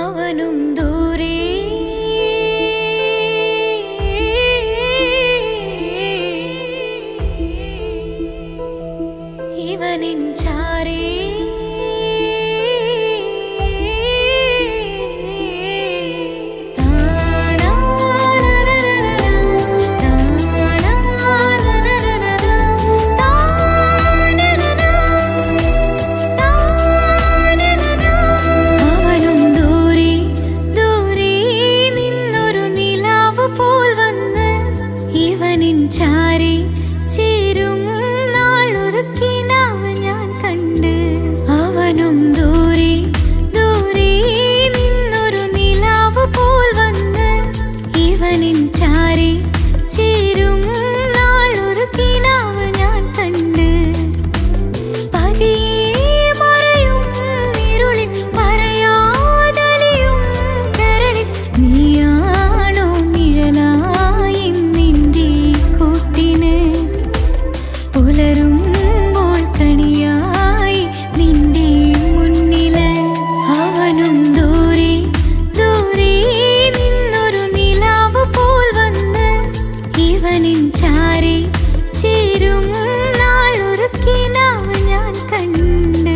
അവനും ദൂരെ ഇവനിൻ ചാരേ ചാരി ചേരും നാളൊരുക്കിനാവ് ഞാൻ കണ്ട് അവനും ദൂരെ ദൂരെ നിന്നൊരു നിലാവ് പോൽ വന്ന് ഇവനിൻ ചാരി ചേരും നാളൊരുക്കിനാവ് ഞാൻ കണ്ട് പതിയെ മറയും ഇരുളിൽ പറയാതലിയും കരളിൽ നീയാണോ നിഴലായി പുലരുമ്പോൾ കണിയായി നിന്റെ മുന്നില് അവനും ദൂരെ ദൂരെ നിന്നൊരു നിലാവ് പോൽ വന്ന് ഇവനിൻ ചാരി ചേരും നാളൊരുക്കിനാവ് ഞാൻ കണ്ട്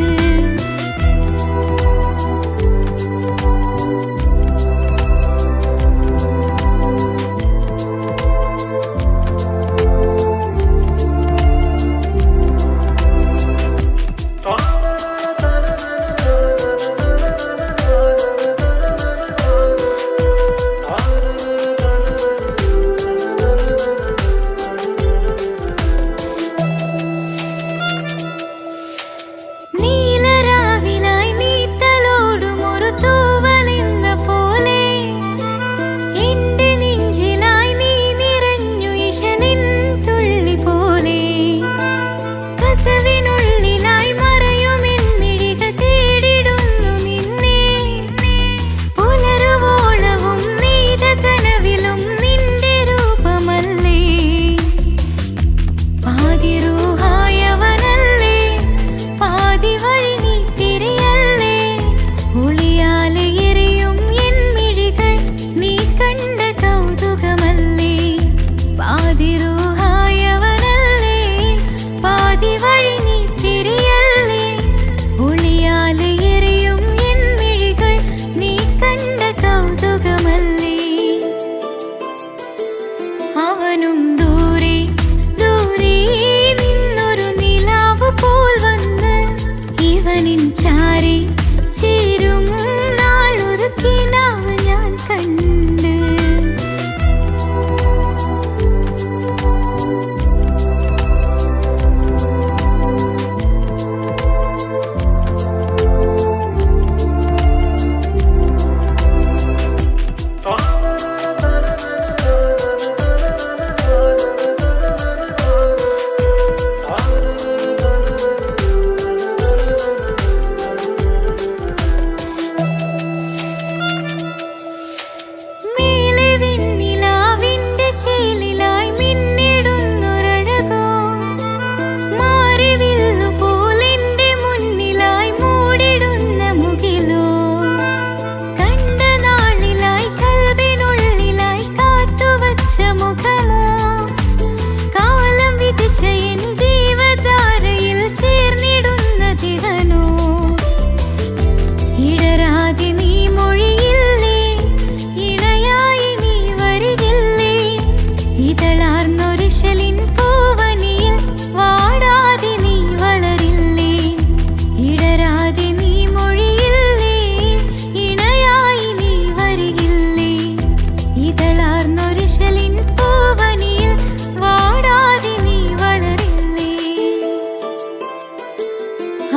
അവനും ദൂരെ ദൂരെ നിന്നൊരു നിലാവ് പോൽ വന്ന് ഇവനിൻ ചാരി ചേരും നാളൊരുക്കിനാവ് ഞാൻ കണ്ട്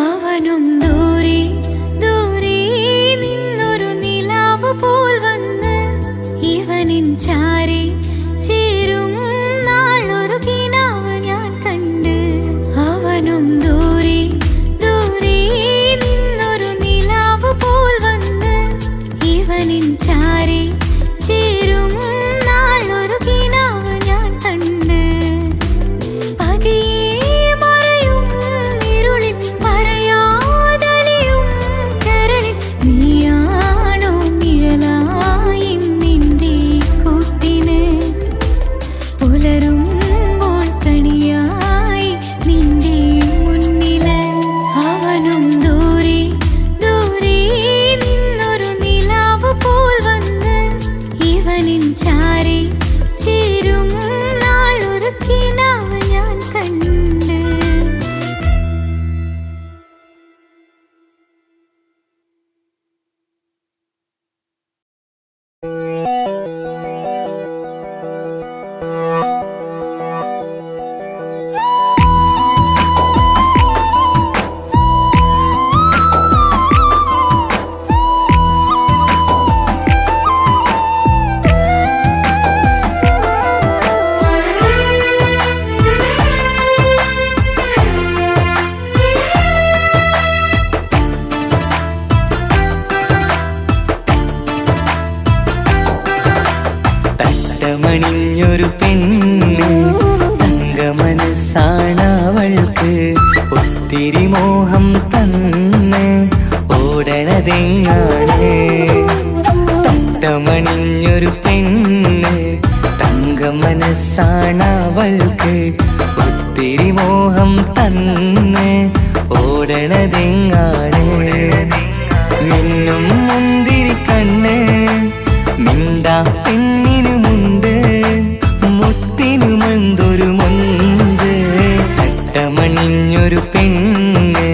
അവനും ദൂരെ ദൂരെ നിന്നൊരു നിലാവ് പോൽ വന്ന് ഇവനിൻ ചാരി ചേരും നാളൊരുക്കിനാവ് ഞാൻ കണ്ട് അവനും ദൂരെ ദൂരെ നിന്നൊരു നിലാവ് പോൽ വന്ന് ഇവനിൻ ചാരി ചേരും നാളൊരുക്കിനാവ് ഞാൻ കണ്ട് പതിയെ മറയും തങ്കമണിഞ്ഞൊരു പെണ്ണ് തങ്ക മനസ്സാണവൾക്ക് ഒത്തിരി മോഹം തന്ന് ഓടണതെങ്ങാണ് തട്ടമണിഞ്ഞൊരു പെണ്ണ് തങ്ക മനസ്സാണവൾക്ക് ഒത്തിരി മോഹം തന്ന് ഓടണതെങ്ങാണ് മിന്നും മുന്തിരി കണ്ണ് മിണ്ടാ പെണ്ണിനുമുണ്ട് മുത്തിനുമെന്തൊരു മൊഞ്ച് തട്ടമണിഞ്ഞൊരു പെണ്ണ്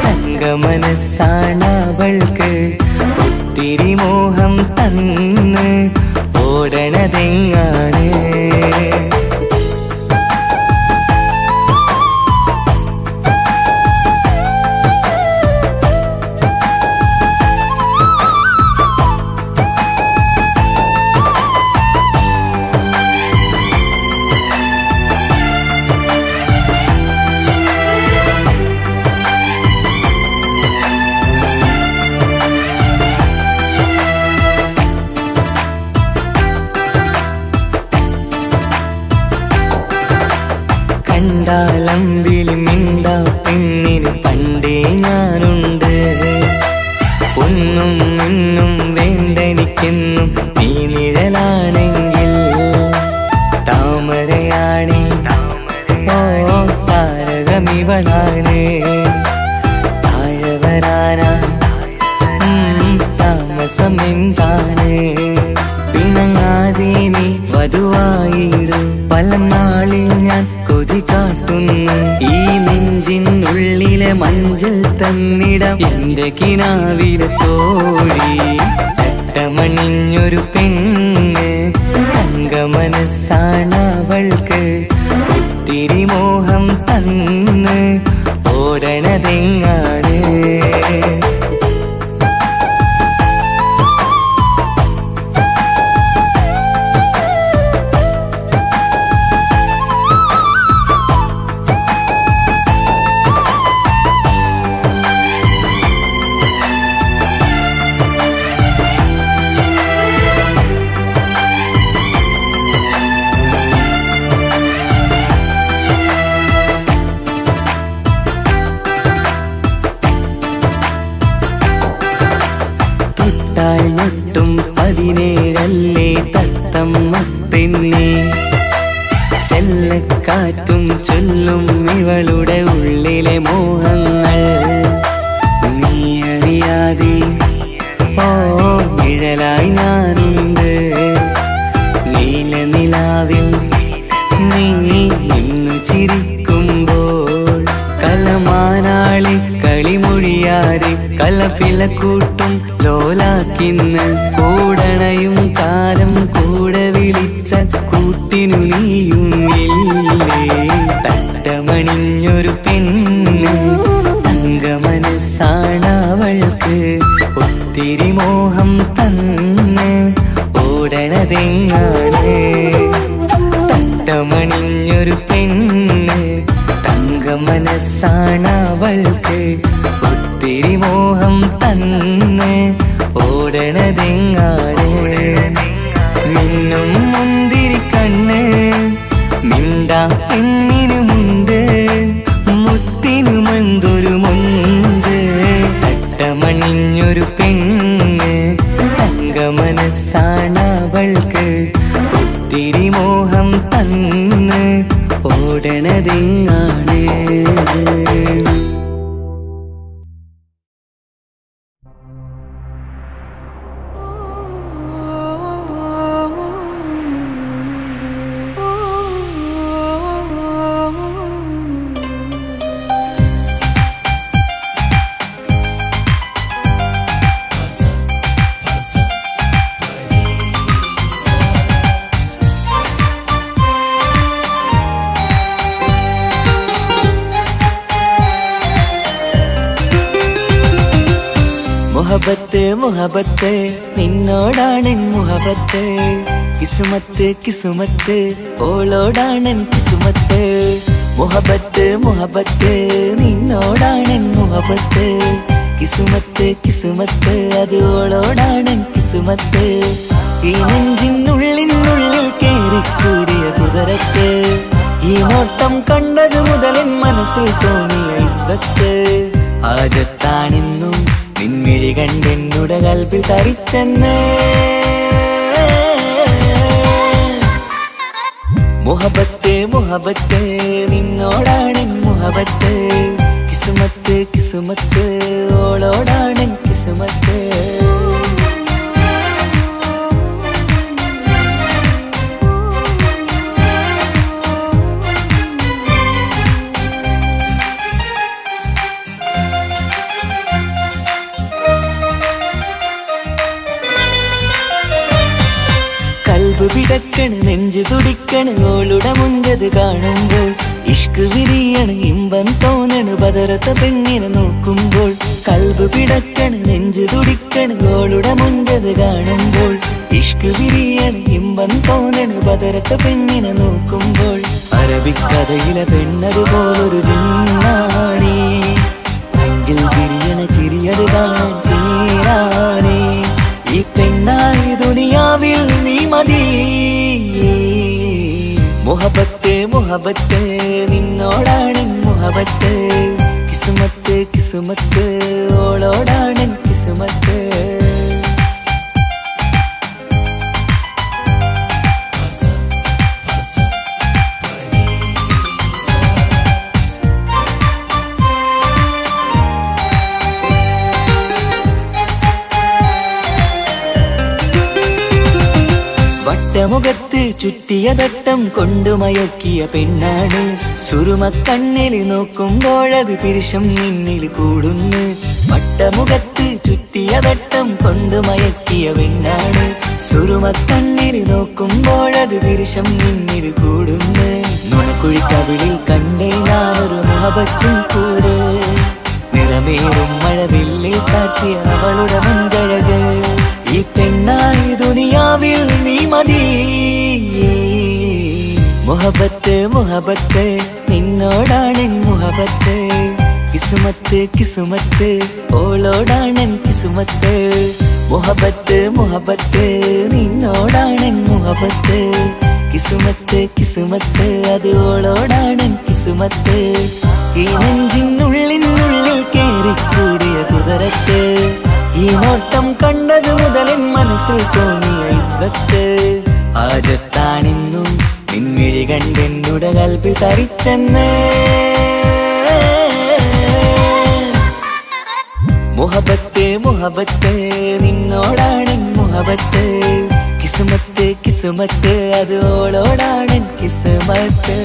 തങ്ക മനസ്സാണവൾക്ക് ഒത്തിരി മോഹം തന്ന് ഓടണതെങ്ങാണ് കണ്ടാലമ്പിളി മിണ്ടാ പെണ്ണിന് പണ്ടേ ഞാനുണ്ട് പൊന്നും മിന്നും വേണ്ടെനിക്കെന്നും നീ നിഴലാണെങ്കിൽ താമരയാണേ ഓ താരകമിവളാണ് താഴെ വരാനാ താമസം എന്താണ് പിണങ്ങാതെ നീ വധുവായിടും പല നാളിൽ ഞാൻ കൊതി കാട്ടുന്നു ഈ നെഞ്ചിനുള്ളിലെ മഞ്ചൽ തന്നിടം എന്റെ കിനാവിലെ തോഴി തട്ടമണിഞ്ഞൊരു പെണ്ണ് തങ്ക മനസ്സാണവൾക്ക് ഒത്തിരി മോഹം തന്ന് ഓടണതെങ്ങാണ് ൊട്ടും 17 തത്തമ്മ പെണ്ണെ ചെല്ലക്കാറ്റും ചൊല്ലും ഇവളുടെ ഉള്ളിലെ മോഹങ്ങൾ നീ അറിയാതെ ഓ നിഴലായി ഞാനുണ്ട് നീല നിലാവിൽ നീ ഇന്നു ചിരിക്കുമ്പോൾ കലമാനാളി കളിമൊഴിയാതെ കലപിലക്കൂട്ടും ലോലാക്കിന്ന് കൂടണയും കാലം കൂടെ വിളിച്ച കൂട്ടിനു നീയുമില്ലേ തട്ടമണിഞ്ഞൊരു പെണ്ണ് തങ്ക മനസ്സാണവൾക്ക് ഒത്തിരി മോഹം തന്ന് ഓടണതെങ്ങാണ് തട്ടമണിഞ്ഞൊരു പെണ്ണ് തങ്ക മനസ്സാണവൾക്ക് ഒത്തിരി മോഹം തന്ന് ഓടണതെങ്ങാണ് മിന്നും മുന്തിരി കണ്ണ് മിണ്ടാ പെണ്ണിനുമുണ്ട് മുത്തിനുമെന്തൊരു മൊഞ്ച് തട്ടമണിഞ്ഞൊരു പെണ്ണ് തങ്ക മനസ്സാണവൾക്ക് ഒത്തിരി മോഹം തന്ന് ഓടണതെങ്ങാണ് മുഹബത്ത് മുഹബത്ത് നിന്നോടാണെൻ മുഹബത്ത് കിസുമത്ത് കിസുമത്ത് ഓളോടാണെൻ കിസുമത്ത് മുഹബത്ത് മുഹബത്ത് നിന്നോടാണെൻ മുഹബത്ത് കിസുമത്ത് കിസുമത്ത് അത് ഓളോടാണെൻ കിസുമത്ത് ഈ നെഞ്ചിനുള്ളിനുള്ളിൽ കേറിക്കൂടി കുതിരക്ക് ഈ നോട്ടം കണ്ടത് മുതലൻ മനസ്സിൽ തോന്നിയ ഇസ്സത്ത് ആജത്താണിന്നും നിൻമിഴി കണ്ടെന്നുടെ കൽബിൽ തരിച്ചെന്ന് മുഹബത്ത് മുഹബത്ത് നിന്നോടാണെൻ മുഹബത്ത് കിസ്മത്ത് കിസ്മത്ത് ഓളോടാണെൻ കിസ്മത്ത് കൽബ് പിടക്കണ് നെഞ്ചു തുടിക്കണ് ഓളുടെ മുഞ്ചത് കാണുമ്പോൾ ഇഷ്ക് വിരിയണ് ഇമ്പം തോന്നണ് ബദറത്ത പെണ്ണിനെ നോക്കുമ്പോൾ കൽബ് പിടക്കണ് നെഞ്ചു തുടിക്കണ് ഓളുടെ മുഞ്ചത് കാണുമ്പോൾ ഇഷ്ക് വിരിയണ് ഇമ്പം തോന്നണ് ബദറത്ത പെണ്ണിനെ നോക്കുമ്പോൾ അറബിക്കഥയിലെ പെണ്ണത് പോലൊരു ജിന്നാണി എങ്കിൽ വിരിയണ ചിരിയത് കാണാൻ ചേരാണേ ഈ പെണ്ണായി ദുനിയാവിൽ നീ മതി മുഹബത്ത് മുഹബത്ത് നിന്നോടാണെൻ മുഹബത്ത് കിസ്മത്ത് കിസ്മത്ത് ഓളോടാണെൻ കിസ്മത്ത് വട്ടമുഖത്ത് ചുറ്റിയ തട്ടം കൊണ്ടു മയക്കിയ പെണ്ണാണ് സുറുമക്കണ്ണിൽ നോക്കുമ്പോഴത് പിരിശം നിന്നിൽ കൂടുന്നു വട്ടമുഖത്ത് ചുറ്റിയ തട്ടം കൊണ്ടു മയക്കിയ പെണ്ണാണ് സുറുമക്കണ്ണിൽ നോക്കുമ്പോഴത് പിരിശം നിന്നിൽ കൂടുന്നു നുണക്കുഴിക്കവിളിൽ കണ്ടേ ഞാനൊരു മുഹബത്തും കൂടെ നിറമേറും മഴവില്ലിൽ കാട്ടിയ അവളുടെ മുൻകഴക് ഈ പെണ്ണായി ദുനിയാവിൽ നീ മതി മുഹബത്ത് മുഹബത്ത് നിന്നോടാണെൻ മുഹബത്ത് കിസ്മത്ത് കിസ്മത്ത് ഓളോടാണെൻ കിസ്മത്ത് മുഹബത്ത് മുഹബത്ത് നിന്നോടാണെൻ മുഹബത്ത് കിസ്മത്ത് കിസ്മത്ത് അത് ഓളോടാണെൻ കിസ്മത്ത് ഈ നെഞ്ചിനുള്ളിനുള്ളിൽ കേറിക്കൂടിയ കുതിരക്ക് ഈ നോട്ടം കണ്ടത് മുതലൻ മനസ്സിൽ തോന്നിയ ഇസ്സത്ത് ആജത്താണിന്നും നിൻമിഴി കണ്ടെന്നുടെ കൽബിൽ തരിച്ചെന്ന് മുഹബത്ത് മുഹബത്ത് നിന്നോടാണെൻ മുഹബത്ത് കിസ്മത്ത് കിസ്മത്ത് അത് ഓളോടാണെൻ കിസ്മത്ത്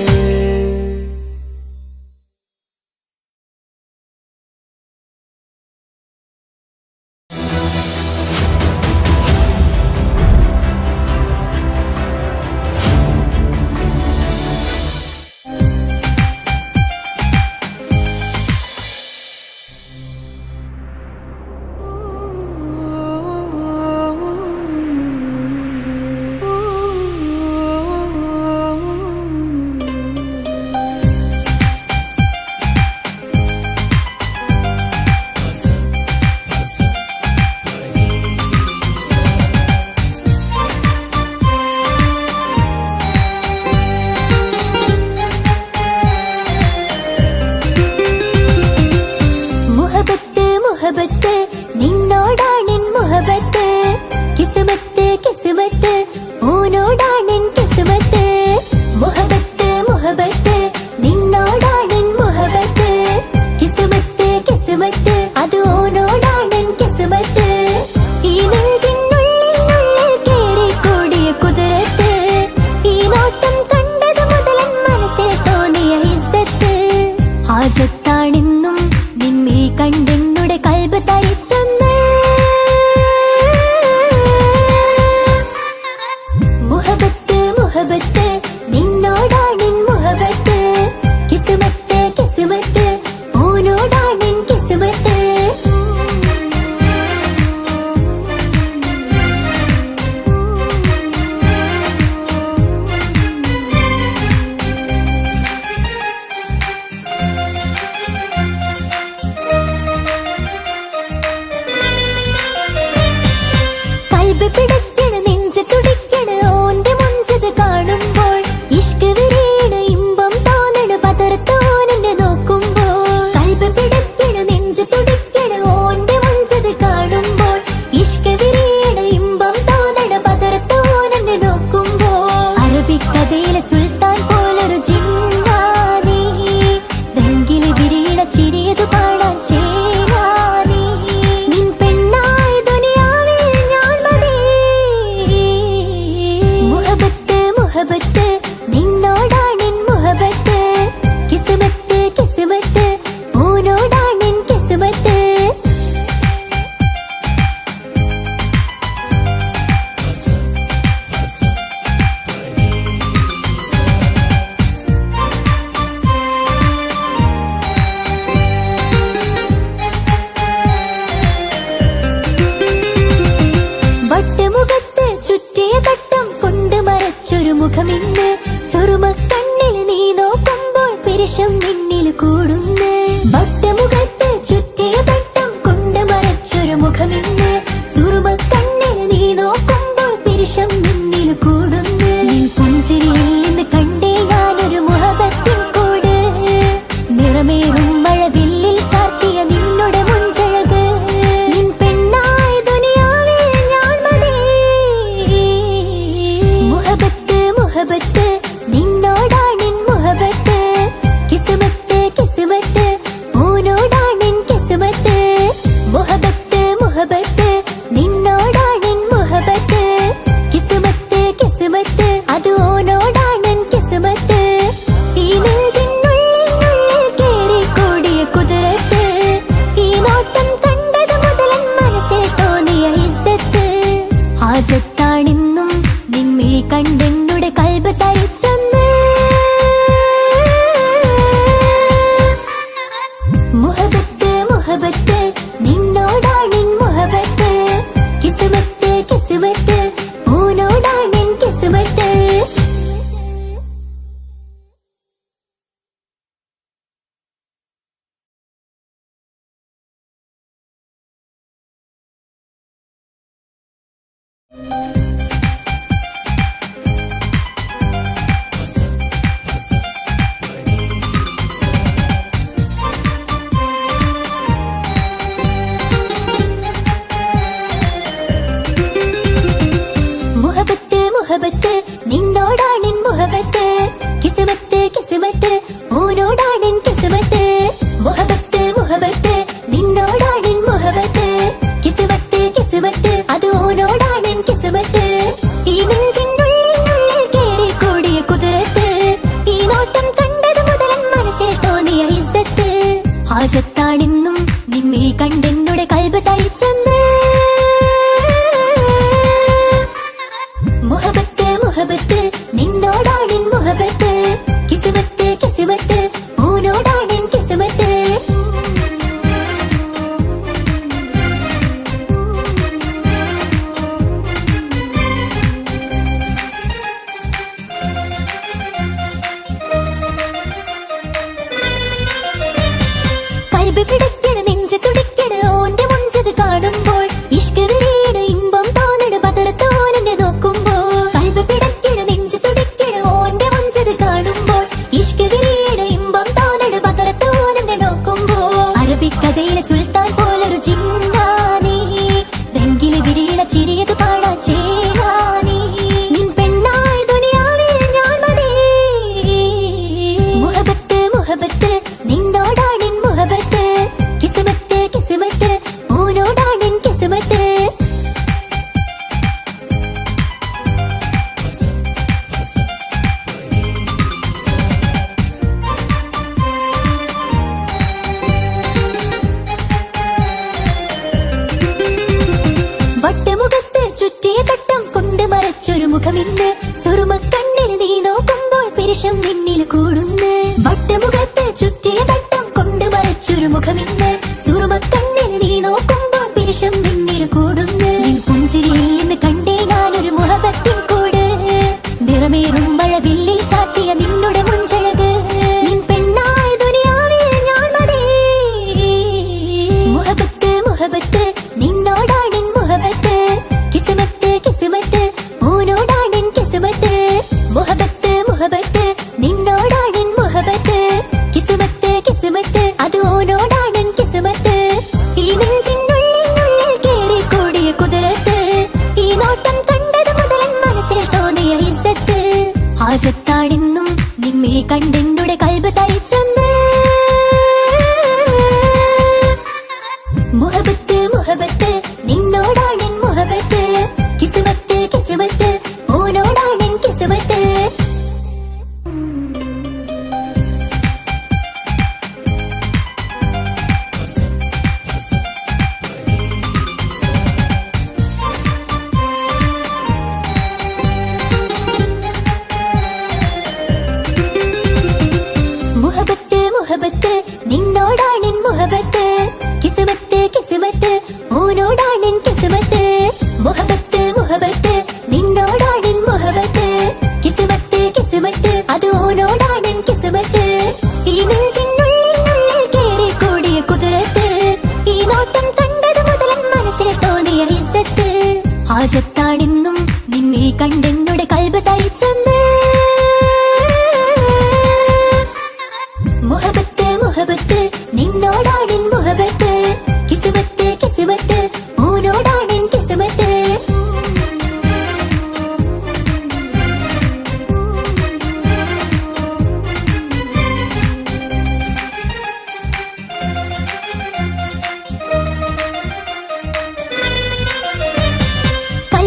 സുറുമക്കണ്ണിൽ നീ നോക്കുമ്പോൾ പിരിശം നിന്നിൽ കൂടുന്നു. വട്ടമുഖത്ത് ചുറ്റിയ പട്ടം കൊണ്ട് മറച്ചൊരു മുഖമിന്ന്. സുറുമക്കണ്ണിൽ നീ നോക്കുമ്പോൾ പിരിശം നിന്നിൽ കൂടുന്നു. നിൻ പുഞ്ചിരിയിൽ നിന്ന് കണ്ടേ ഞാനൊരു മുഹബത്തിൻ കൂട്. നിറമേറും മഴവില്ലിൽ ചാർത്തിയ നിന്നുടെ മുഞ്ചഴക്. നിൻ പെണ്ണായ ദുനിയാവിൽ ഞാൻ മതി. മുഹബത്ത് മുഹബത്ത് നിന്നോടാണെൻ മുഹബത്ത്. കിസ്മത്ത് കിസ്മത്ത് ഓനോടാണെൻ കിസ്മത്ത്. മുഹബത്ത് മുഹബത്ത് നിന്നോടാണെൻ മുഹബത്ത്. കിസ്മത്ത് കിസ്മത്ത് അത് ഓനോടാണെൻ കിസ്മത്ത്. ഈ നെഞ്ചിനുള്ളിൽ കേറിക്കൂടിയ കുതിരത്ത്. ഈ നോട്ടം കണ്ടത് മുതലൻ മനസ്സിൽ തോന്നിയ ഇസ്സത്ത്. ഹാജത്താണെന്നും നിൻമിഴി കണ്ടെന്നുടെ കൽബ് തരിച്ചെന്ന്. മുഹബത്ത് മുഹബത്ത് നിന്നോടാണെൻ മുഹബത്ത്. കിസ്മത്ത് കിസ്മത്ത് ഓനോടാണെൻ കിസ്മത്ത്. മുഹബത്ത് മുഹബത്ത് നിന്നോടാണെൻ മുഹബത്ത്. കിസ്മത്ത് കിസ്മത്ത് ഓനോടാണെൻ കിസ്മത്ത്. മുഹബത്ത് മുഹബത്ത് നിന്നോടാണെൻ മുഹബത്ത്. കിസ്മത്ത് കിസ്മത്ത് അത് ഓനോടാണെൻ കിസ്മത്ത്. ഈ നെഞ്ചിനുള്ളിൽ കേറിക്കൂടിയ കുതിരത്ത്. ഈ നോട്ടം കണ്ടത് മുതലൻ മനസ്സിൽ തോന്നിയ ഇസ്സത്ത്. ഹാജത്താണെന്നും നിൻമിഴി കണ്ടെന്നുടെ കൽബ് തരിച്ചെന്ന്. മുഹബത്ത് മുഹബത്ത് നിന്നോടാണെൻ മുഹബത്ത്. കിസ്മത്ത് കിസ്മത്ത് ഓനോടാണെൻ കിസ്മത്ത്. കൽബ് പിടിക്കണ് നെഞ്ച് തുടിക്കണ് ഓന്റെ മുഞ്ചത് കാണുമ്പോൾ. ഇഷ്ക് വിരിയണ് ഇമ്പം തോന്നണ് പതറത്തോനെ നോക്കുമ്പോൾ. കൽബ് പിടിക്കണ് നെഞ്ച് തുടിക്കണ് ഓന്റെ മുഞ്ചത് കാണുമ്പോൾ. ഇഷ്ക് വിരിയണ് ഇമ്പം തോന്നണ് പതറത്തോനെ നോക്കുമ്പോൾ. അറബിക്കഥയിലെ സുൽത്താൻ പോലൊരു ജിന്നാനി. രംഗില് വിരിയണ ചിരിയത് കാണാൻ ചേരാനി. നിൻ പെണ്ണായ ദുനിയാവിൽ ഞാൻ മതി. മുഹബത്ത് മുഹബത്ത് നിന്നോടാണെൻ മുഹബത്ത്. കിസ്മത്ത് കിസ്മത്ത് ഓനോടാണെൻ കിസ്മത്ത്. വട്ടമുഖത്ത് ചുറ്റിയ തട്ടം കൊണ്ട് മറച്ചൊരു മുഖമിന്ന്. സുറുമക്കണ്ണിൽ നീ നോക്കുമ്പോൾ പിരിശം നിന്നിൽ കൂടുന്നു. വട്ടമുഖത്ത് ചുറ്റിയ തട്ടം കൊണ്ട് മറച്ചൊരു മുഖമിന്ന്. സുറുമക്കണ്ണിൽ നീ നോക്കുമ്പോൾ പിരിശം നിന്നിൽ കൂടുന്നു. നിൻ പുഞ്ചിരിയിൽ നിന്ന് കണ്ടേ ഞാനൊരു മുഹബത്തിൻ കൂട്. നിറമേറും മഴവില്ലിൽ ചാത്തിയ നിന്നുടെ മുഞ്ചഴക്. നിൻ പെണ്ണായ ദുനിയാവിൽ ഞാൻ മതി. മുഹബത്ത് മുഹബത്ത് നിന്നോടാണെൻ മുഹബത്ത്. കിസ്മത്ത് കിസ്മത്ത് ഓനോടാണെൻ കിസ്മത്ത്. മുഹബത്ത് മുഹബത്ത് നിന്നോടാണെൻ മുഹബത്ത്. കിസ്മത്ത് കിസ്മത്ത് അത് ഓനോടാണെൻ കിസ്മത്ത്.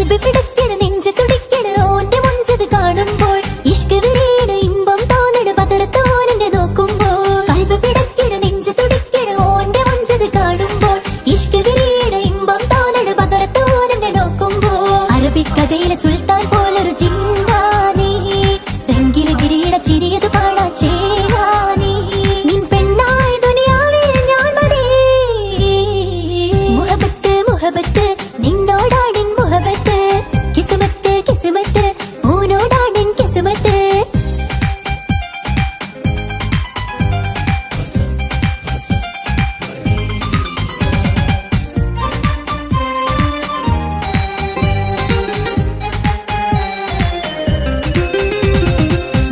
കൽബ് പിടയ്ക്കണ് നെഞ്ച് തുടിക്കണ് ഓന്റെ മുഞ്ചത് കാണുമ്പോൾ ഇഷ്ക് വിരിയണ് ഇമ്പം തോന്നണ് പതറത്തോനെ നോക്കുമ്പോൾ കൽബ് പിടയ്ക്കണ് നെഞ്ച് തുടിക്കണ് ഓന്റെ മുഞ്ചത് കാണുമ്പോൾ ഇഷ്ക് വിരിയണ് ഇമ്പം തോന്നണ് പതറത്തോനെ നോക്കുമ്പോൾ അറബിക്കഥയിലെ സുൽത്താൻ പോലൊരു ജിന്നാനി രംഗില് വിരിയണ ചിരിയത് കാണാൻ ചേരാനി നിൻ പെണ്ണായ ദുനിയാവിൽ ഞാൻ മതി മുഹബത്ത് മുഹബത്ത് നിന്നോടാണിൻ മുഹബത്ത് കിസ്മത്ത് കിസ്മത്ത് ഓനോടാണിൻ കിസ്മത്ത്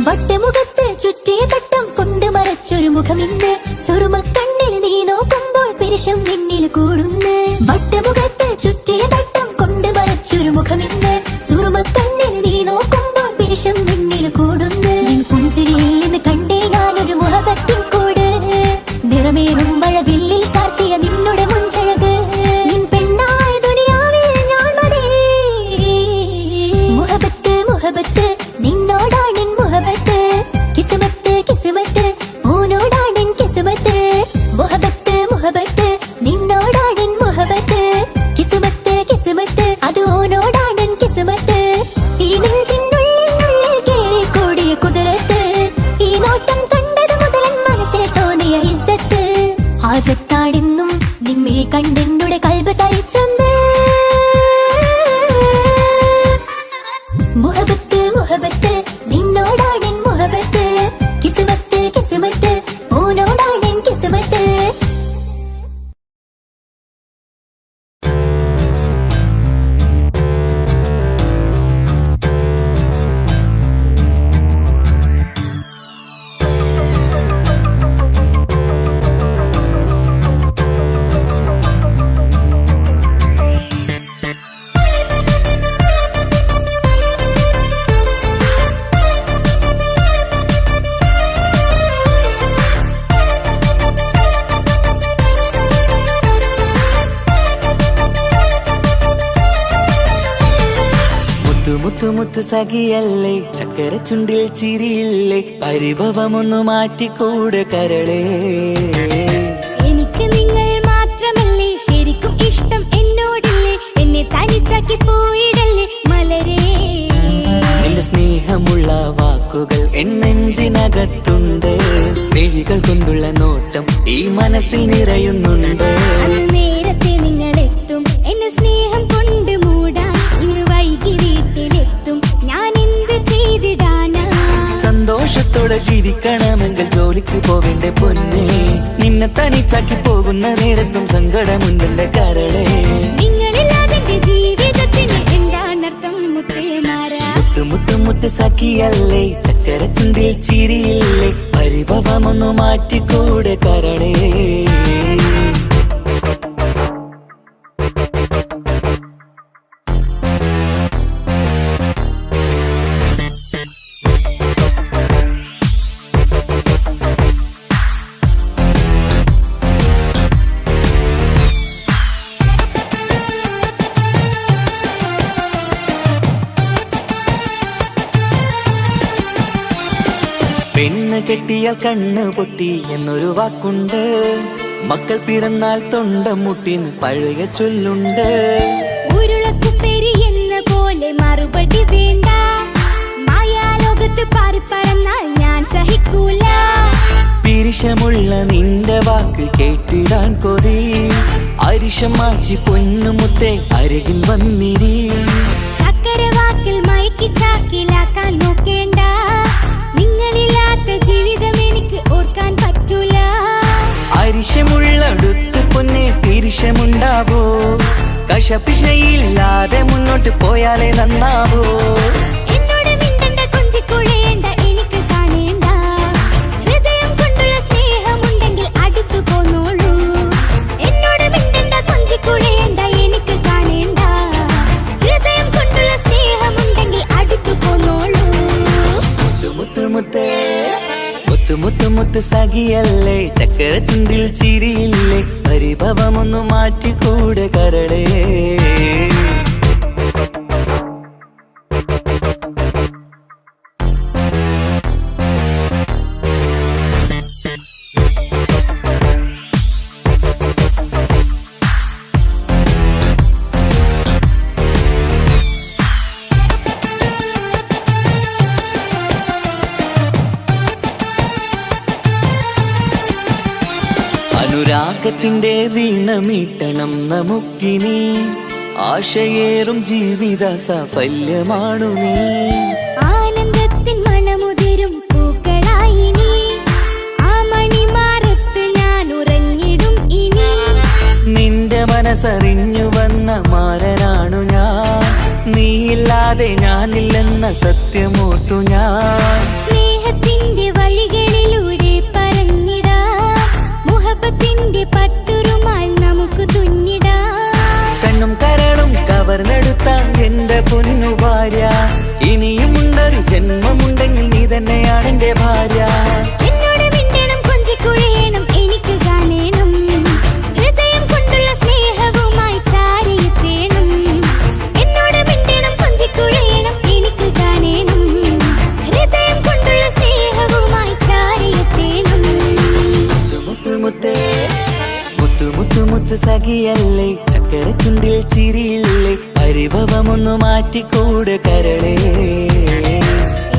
വട്ടമുഖത്ത് ചുറ്റിയ തട്ടം കൊണ്ട് മറച്ചൊരു മുഖമിന്ന് സുറുമക്കണ്ണിൽ നീ നോക്കുമ്പോൾ പെരുഷം നിന്നിൽ കൂടുന്ന് വട്ടമുഖത്ത് ചുറ്റിയ തട്ടം കൊണ്ട് മറച്ചൊരു മുഖമിന്ന് സുറുമക്കണ്ണിൽ നീ നോക്കുമ്പോൾ പെരുഷം നിന്നിൽ കൂടുന്ന് നിൻ പുഞ്ചിരിയിൽ നിന്ന് കണ്ടേ ഞാനൊരു മുഹബത്തിൻ കൂട് നിറമേറും മഴവില്ലിൽ ചാർത്തിയ നിന്നുടെ മുഞ്ചഴക് നിൻ പെണ്ണായ ദുനിയാവിൽ ഞാൻ മതി മുഹബത്ത് മുഹബത്ത് നിന്നോടാണിൻ മുഹബത്ത് കിസ്മത്ത് കിസ്മത്ത് ഓനോടാണിൻ കിസ്മത്ത് മുഹബത്ത് മുഹബത്ത് നിന്നോടാണിൻ മുഹബത്ത് കിസ്മത്ത് കിസ്മത്ത് അത് ഓനോടാണിൻ കിസ്മത്ത് ഈ നെഞ്ചിനുള്ളിൽ കേറി കൂടിയ കുതിരത്ത് ഈ നോട്ടം കണ്ടത് മുതൽ മനസ്സിൽ തോന്നിയ ഇസ്സത്ത് ഹാജത്താണെന്നും നിമ്മിഴി കണ്ടെന്നുടെ കൽബ് തരിച്ചെന്ന് മുഹബത്ത് മുഹബത്ത് നിന്നോടാണിൻ മുഹബത്ത് കിസ്മത്ത് കിസ്മത്ത് ഓനോടാണിൻ കിസ്മത്ത് മുത്തു മുത്തു സഖിയല്ലേ ചക്കര ചുണ്ടിൽ ചിരിയില്ലേ പരിഭവമൊന്നു മാറ്റിക്കൂടെ കരളേ എനിക്ക് നിങ്ങൾ മാത്രമല്ലേ ശരിക്കും ഇഷ്ടം എന്നോടില്ലേ എന്നെ തനിച്ചാക്കി പോയിടല്ലേ മലരേ എന്റെ സ്നേഹമുള്ള വാക്കുകൾ എന്നെഞ്ചിനകത്തുണ്ട് മിഴികൾ കൊണ്ടുള്ള നോട്ടം ഈ മനസ്സിൽ നിറയുന്നുണ്ട് അന്ന് നേരത്തെ നിങ്ങളെത്തും എന്നെ സ്നേഹം കൊണ്ട് മൂടാൻ ഇന്ന് വൈകി വീട്ടിലെത്തും ഞാൻ എന്ത് ചെയ്തിടാനാ സന്തോഷത്തോടെ ജീവിക്കണമെങ്കിൽ ജോലിക്ക് പോവേണ്ട പൊന്നേ നിന്നെ തനിച്ചാക്കി പോകുന്ന നേരത്തും സങ്കടമുണ്ടെന്റെ കരളേ നിങ്ങളില്ലാതെ എന്റെ ജീവിതത്തിന് എന്താണർത്ഥം മുത്തേമാരാ മുത്തു മുത്തു മുത്ത് സഖിയല്ലേ ചക്കര ചുണ്ടിൽ ചിരിയില്ലേ പരിഭവമൊന്നു മാറ്റിക്കൂടെ കരളേ പെണ്ണ് കെട്ടിയാൽ കണ്ണ് പൊട്ടി എന്നൊരു വാക്കുണ്ട് മക്കൾ പിറന്നാൽ തൊണ്ട മുട്ടിന് പഴയ ചൊല്ലുണ്ട് ഉരുളക്കുപ്പേരി എന്ന പോലെ മറുപടി വേണ്ട മായാലോകത്ത് പാറിപ്പറന്നാൽ ഞാൻ സഹിക്കൂല പിരിശമുള്ള നിന്റെ വാക്ക് കേട്ടിടാൻ കൊതി അരിശം മാറ്റി പൊന്നുമുത്തേ അരികിൽ വന്നിരി ചക്കരവാക്കിൽ മയക്കി ചാക്കിലാക്കാൻ നോക്കേണ്ട നിങ്ങളില്ലാത്ത ജീവിതം എനിക്ക് ഓർക്കാൻ പറ്റൂല അരിശമുള്ളടുത്ത് പൊന്നെ പിരിശമുണ്ടാവോ കശപിശയില്ലാതെ മുന്നോട്ട് പോയാലേ നന്നാവോ എന്നോട് മിണ്ടണ്ട കൊഞ്ചിക്കുഴയേണ്ട എനിക്ക് കാണേണ്ട ഹൃദയം കൊണ്ടുള്ള സ്നേഹമുണ്ടെങ്കിൽ അടുത്തു പോന്നോളൂ എന്നോട് മിണ്ടണ്ട കൊഞ്ചിക്കുഴയേണ്ട എനിക്ക് കാണേണ്ട ഹൃദയം കൊണ്ടുള്ള സ്നേഹമുണ്ടെങ്കിൽ അടുത്തു പോന്നോളൂ മുത്തു മുത്ത് മുത്ത് മുത്ത് മുത്ത് സഖിയല്ലേ ചക്കര ചുണ്ടിൽ ചിരിയില്ലേ പരിഭവമൊന്നു മാറ്റിക്കൂടെ കരളേ രാഗത്തിന്റെ വീണമീട്ടണം നമുക്കിനി ആശയേറും ജീവിത സാഫല്യമാണു നീ ആനന്ദത്തിൻ മണമുതിരും പൂക്കളായി നീ ആ മണിമാറത്ത് ഞാൻ ഉറങ്ങിടും ഇനി നിന്റെ മനസ്സറിഞ്ഞു വന്ന മാരനാണു ഞാൻ നീയില്ലാതെ ഞാനില്ലെന്ന സത്യമോർത്തു ഞാൻ സ്നേഹത്തിന്റെ വഴികളിലൂടെ പറന്നിടാം മുഹബത്തിന്റെ പട്ടുറുമാൽ നമുക്ക് തുന്നിടാം കണ്ണും കരളും കവർന്നെടുത്ത എന്റെ പൊന്നു ഭാര്യ ഇനിയുമുണ്ടൊരു ജന്മമുണ്ടെങ്കിൽ നീ തന്നെയാണ് എന്റെ ഭാര്യ എന്നോട് മിണ്ടണം കൊഞ്ചിക്കുഴയണം എനിക്ക് കാണേണം ഹൃദയം കൊണ്ടുള്ള സ്നേഹവുമായി ചാരിയെത്തേണം എന്നോട് മിണ്ടണം കൊഞ്ചിക്കുഴയണം എനിക്ക് കാണേണം ഹൃദയം കൊണ്ടുള്ള സ്നേഹവുമായി ചാരിയെത്തേണം മുത്തു മുത്തേ മുത്തു മുത്തു മുത്തു സഖിയല്ലേ ചക്കര ചുണ്ടിൽ ചിരിയില്ലേ പരിഭവമൊന്നു മാറ്റിക്കൂട് കരളേ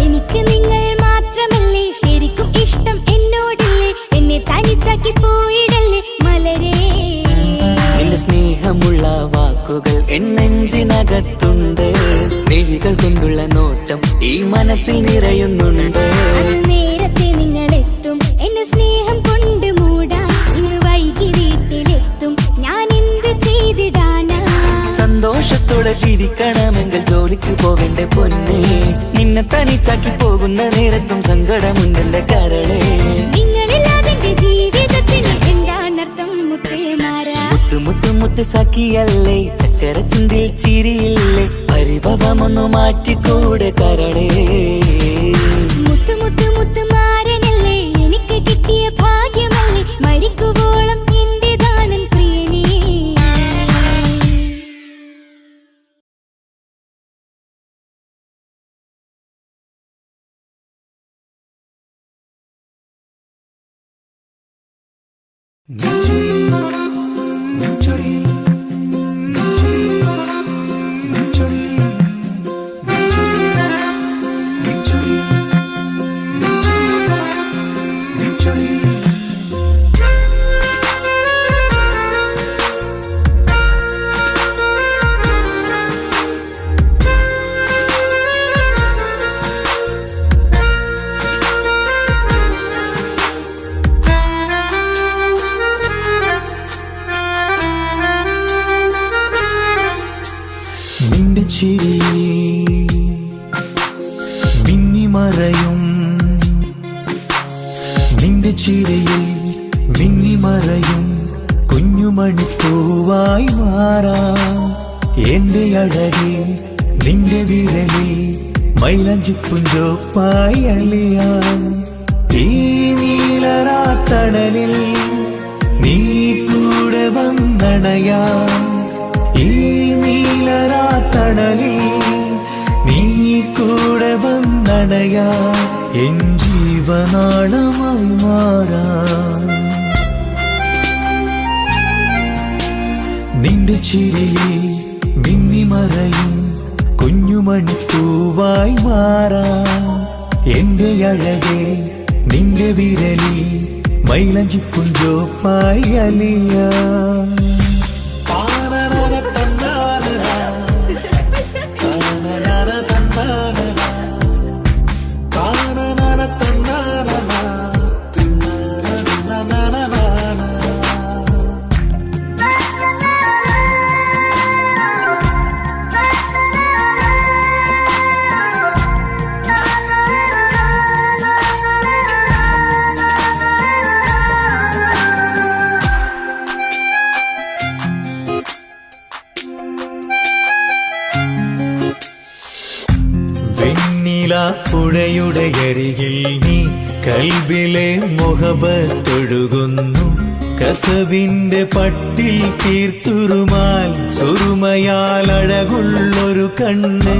എനിക്ക് നിങ്ങൾ മാത്രമല്ലേ ശരിക്കും ഇഷ്ടം എന്നോടില്ലേ എന്നെ തനിച്ചാക്കി പോയിടല്ലേ മലരേ നിന്റെ സ്നേഹമുള്ള വാക്കുകൾ എന്നെഞ്ചിനകത്തുണ്ട് മിഴികൾ കൊണ്ടുള്ള നോട്ടം ഈ മനസ്സിൽ നിറയുന്നുണ്ട് അന്ന് നേരത്തെ നിങ്ങളെത്തും എന്റെ സ്നേഹം കൊണ്ട് മൂടാൻ ഇന്ന് വൈകി വീട്ടിലെത്തും ഞാൻ എന്ത് ചെയ്തിടാനാ സന്തോഷത്തോടെ ജീവിക്കണമെങ്കിൽ ജോലിക്ക് പോവേണ്ട പൊന്നേ നിന്നെ തനിച്ചാക്കി പോകുന്ന നേരത്തും സങ്കടമുണ്ടെന്റെ കരളേ നിങ്ങളില്ലാതെ എന്റെ ജീവിതത്തിന് എന്താണർത്ഥം മുത്തേമാരാ മുത്തു മുത്തു മുത്ത് സഖിയല്ലേ ചക്കര ചുണ്ടിൽ ചിരിയില്ലേ പരിഭവമൊന്നു മാറ്റിക്കൂടെ കരളേ മുത്തു മുത്തു മുത്തു മാരനല്ലേ എനിക്ക് കിട്ടിയ ഭാഗ്യമല്ലേ മരിക്കുവോളം എന്റേതാണൻ പ്രിയനേ നിന്റെ ചിരി മിന്നിമറയും നിന്റെ ചിരിയിൽ മിന്നിമറയും കുഞ്ഞുമണിപ്പൂവായി മാറാം എന്റെ അഴകി നിന്റെ വിരലിൽ മൈലഞ്ചിപ്പുഞ്ചോപ്പായി അലിയാം ഈ നീലരാത്തണലിൽ നീ കൂടെ വന്നണയാം ഈ നീലരാത്തണലിൽ നീ കൂടെ വന്നണയാ എൻ ജീവനാളമായി മാറാം നിന്റെ ചിരിയിൽ മിന്നിമറയും കുഞ്ഞുമണിപ്പൂവായി മാറാം എന്റെ അഴകെ നിന്റെ വിരലിൽ മൈലഞ്ചിപ്പുഞ്ചോപ്പായി അലിയാം പുഴയുടെ അരികിൽ നീ കൽബിലെ മുഹബത്തൊഴുകുന്നു കസവിന്റെ പട്ടിൽ തീർത്തുറുമാൽ സുറുമയാൽ അഴകുള്ളൊരു കണ്ണ്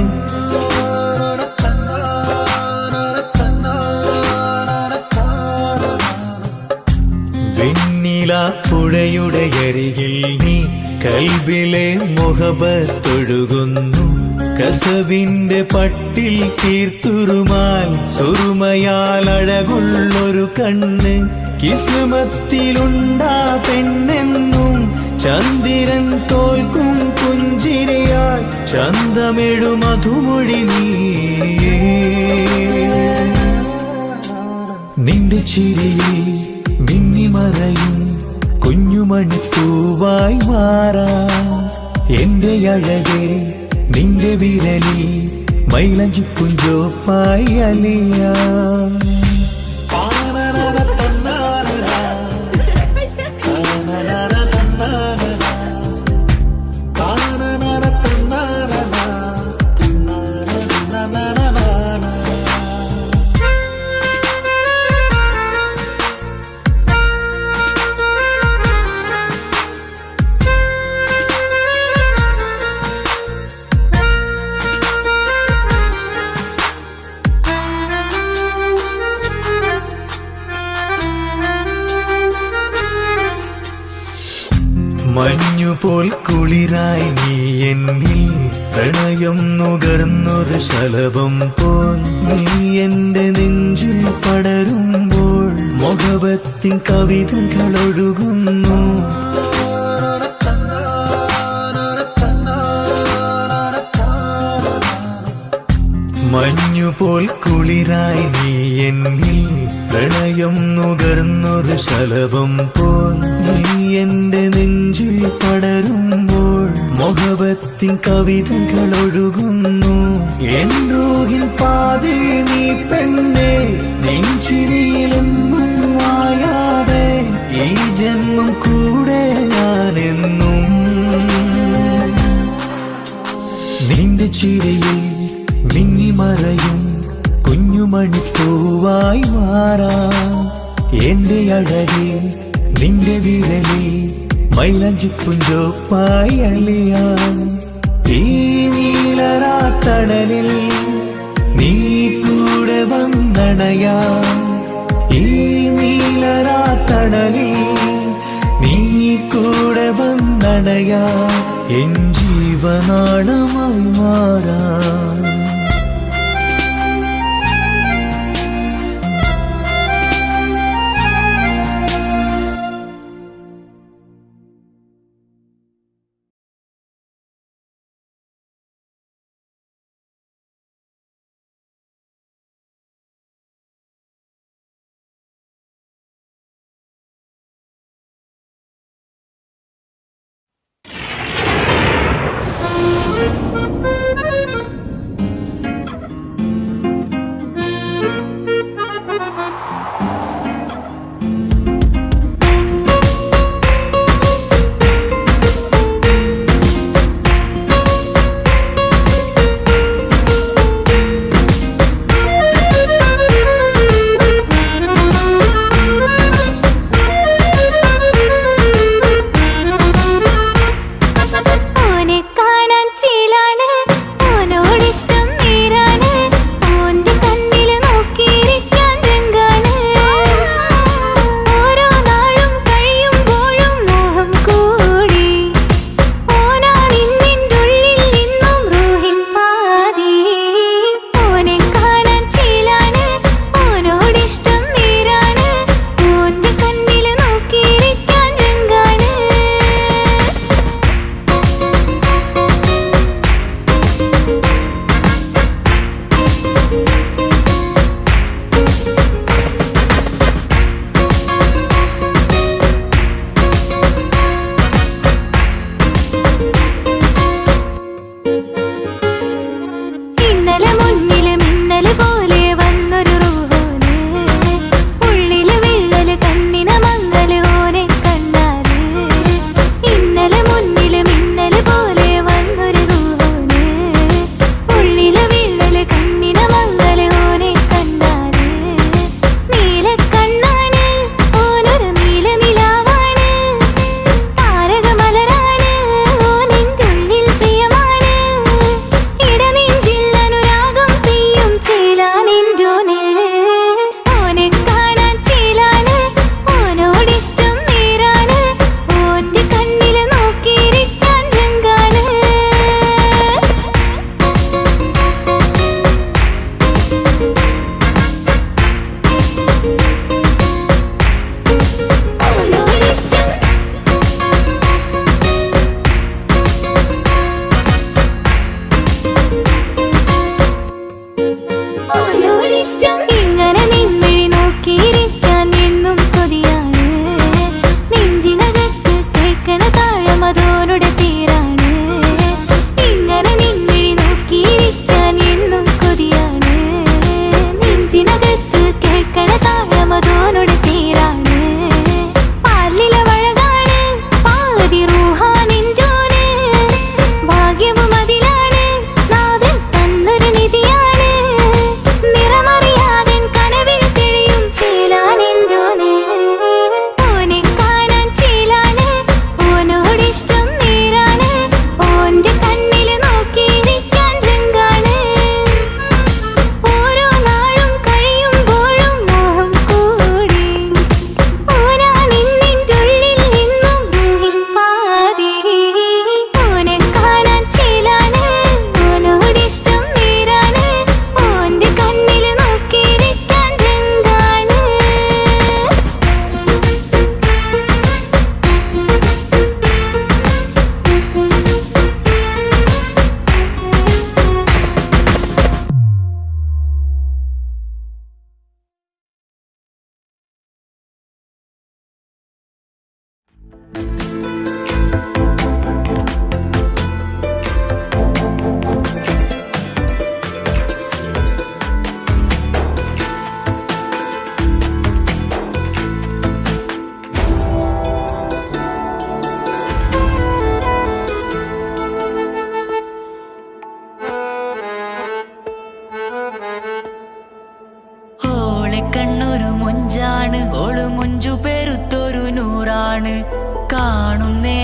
വെണ്ണില പുഴയുടെ അരികിൽ നീ കൽബിലെ മുഹബത്തൊഴുകുന്നു കസവിന്റെ പട്ടിൽ തീർത്തുറുമാൽ സുറുമയാൽ അഴകുള്ളൊരു കണ്ണ് കിസ്മത്തിലുണ്ടാ പെണ്ണെന്നും ചന്ദ്രൻ തോൽക്കും പുഞ്ചിരിയാൽ ചന്തമെഴു മധുമൊഴി നീയേ നിന്റെ ചിരിയിൽ മിന്നിമറയും കുഞ്ഞുമണിപ്പൂവായി മാറാം എന്റെ അഴകേ നിന്റെ വിരലിൽ മൈലഞ്ചിപ്പുഞ്ചോപ്പായി അലിയാം മഞ്ഞുപോൽ കുളിരായി നീ എന്നിൽ പ്രണയം നുകർന്നൊരു ശലഭം പോൽ നീ എന്റെ നെഞ്ചിൽ പടരുമ്പോൾ മുഖവത്തിൻ കവിതകൾ ഒഴുകുന്നു മഞ്ഞുപോൽ കുളിരായി നീ എന്നിൽ പ്രണയം നുകർന്നൊരു ശലഭം പോൽ നീ എന്റെ നെഞ്ചിൽ പടരുമ്പോൾ മുഖവത്തിൻ കവിതകൾ ഒഴുകുന്നു എൻ റൂഹിൻ പാതി നീ പെണ്ണേ നെഞ്ചിരിയിലെന്നും മായാതെ ഈ ജന്മം കൂടെ ഞാനെന്നും നിന്റെ ചിരിയിൽ മിന്നിമറയും കുഞ്ഞുമണിപ്പൂവായി മാറാം എന്റെ അഴകേ നിന്റെ വിരലിൽ മൈലഞ്ചിപ്പുഞ്ചോപ്പായി അലിയാം ഈ നീലരാത്തണലിൽ നീ കൂടെ വന്നണയാം ഈ നീലരാത്തണലിൽ നീ കൂടെ വന്നണയാം എൻ ജീവനാളമായി മാറാം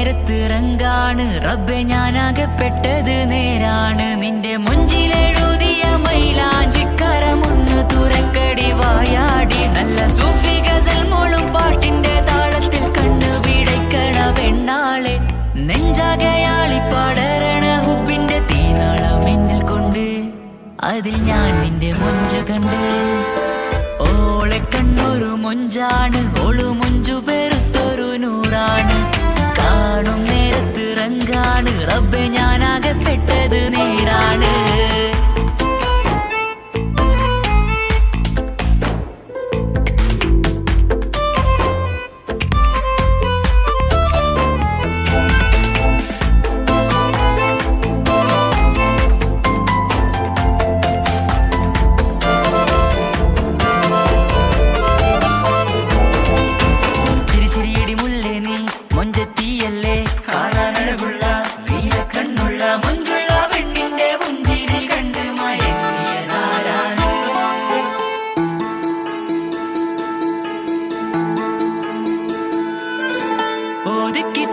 നേരത്ത് റങ്കാണ് റബ്ബെ ഞാനാകപ്പെട്ടത് നേരാണ് നിന്റെ മുഞ്ചിലെഴുതിയ മൈലാഞ്ചിക്കരമൊന്ന് തുറക്കടി വായാടി നല്ല സൂഫി ഗസൽ മോളും പാട്ടിന്റെ താളത്തിൽ കണ്ണു പിടയ്ക്കണ പെണ്ണാളെ നെഞ്ചാകയാളി പാടരണ ഹുബിന്റെ തീനാളം എന്നിൽ കൊണ്ട് അതിൽ ഞാൻ നിന്റെ മൊഞ്ചു കണ്ട് ഓളെ കണ്ണൊരു മൊഞ്ചാണ് ഓളു മൊഞ്ചു പെരുത്തൊരു നൂറാണ് കാണും നേരത്ത് റങ്കാണ് റബ്ബെ ഞാനാകപ്പെട്ടത് നേരാണ്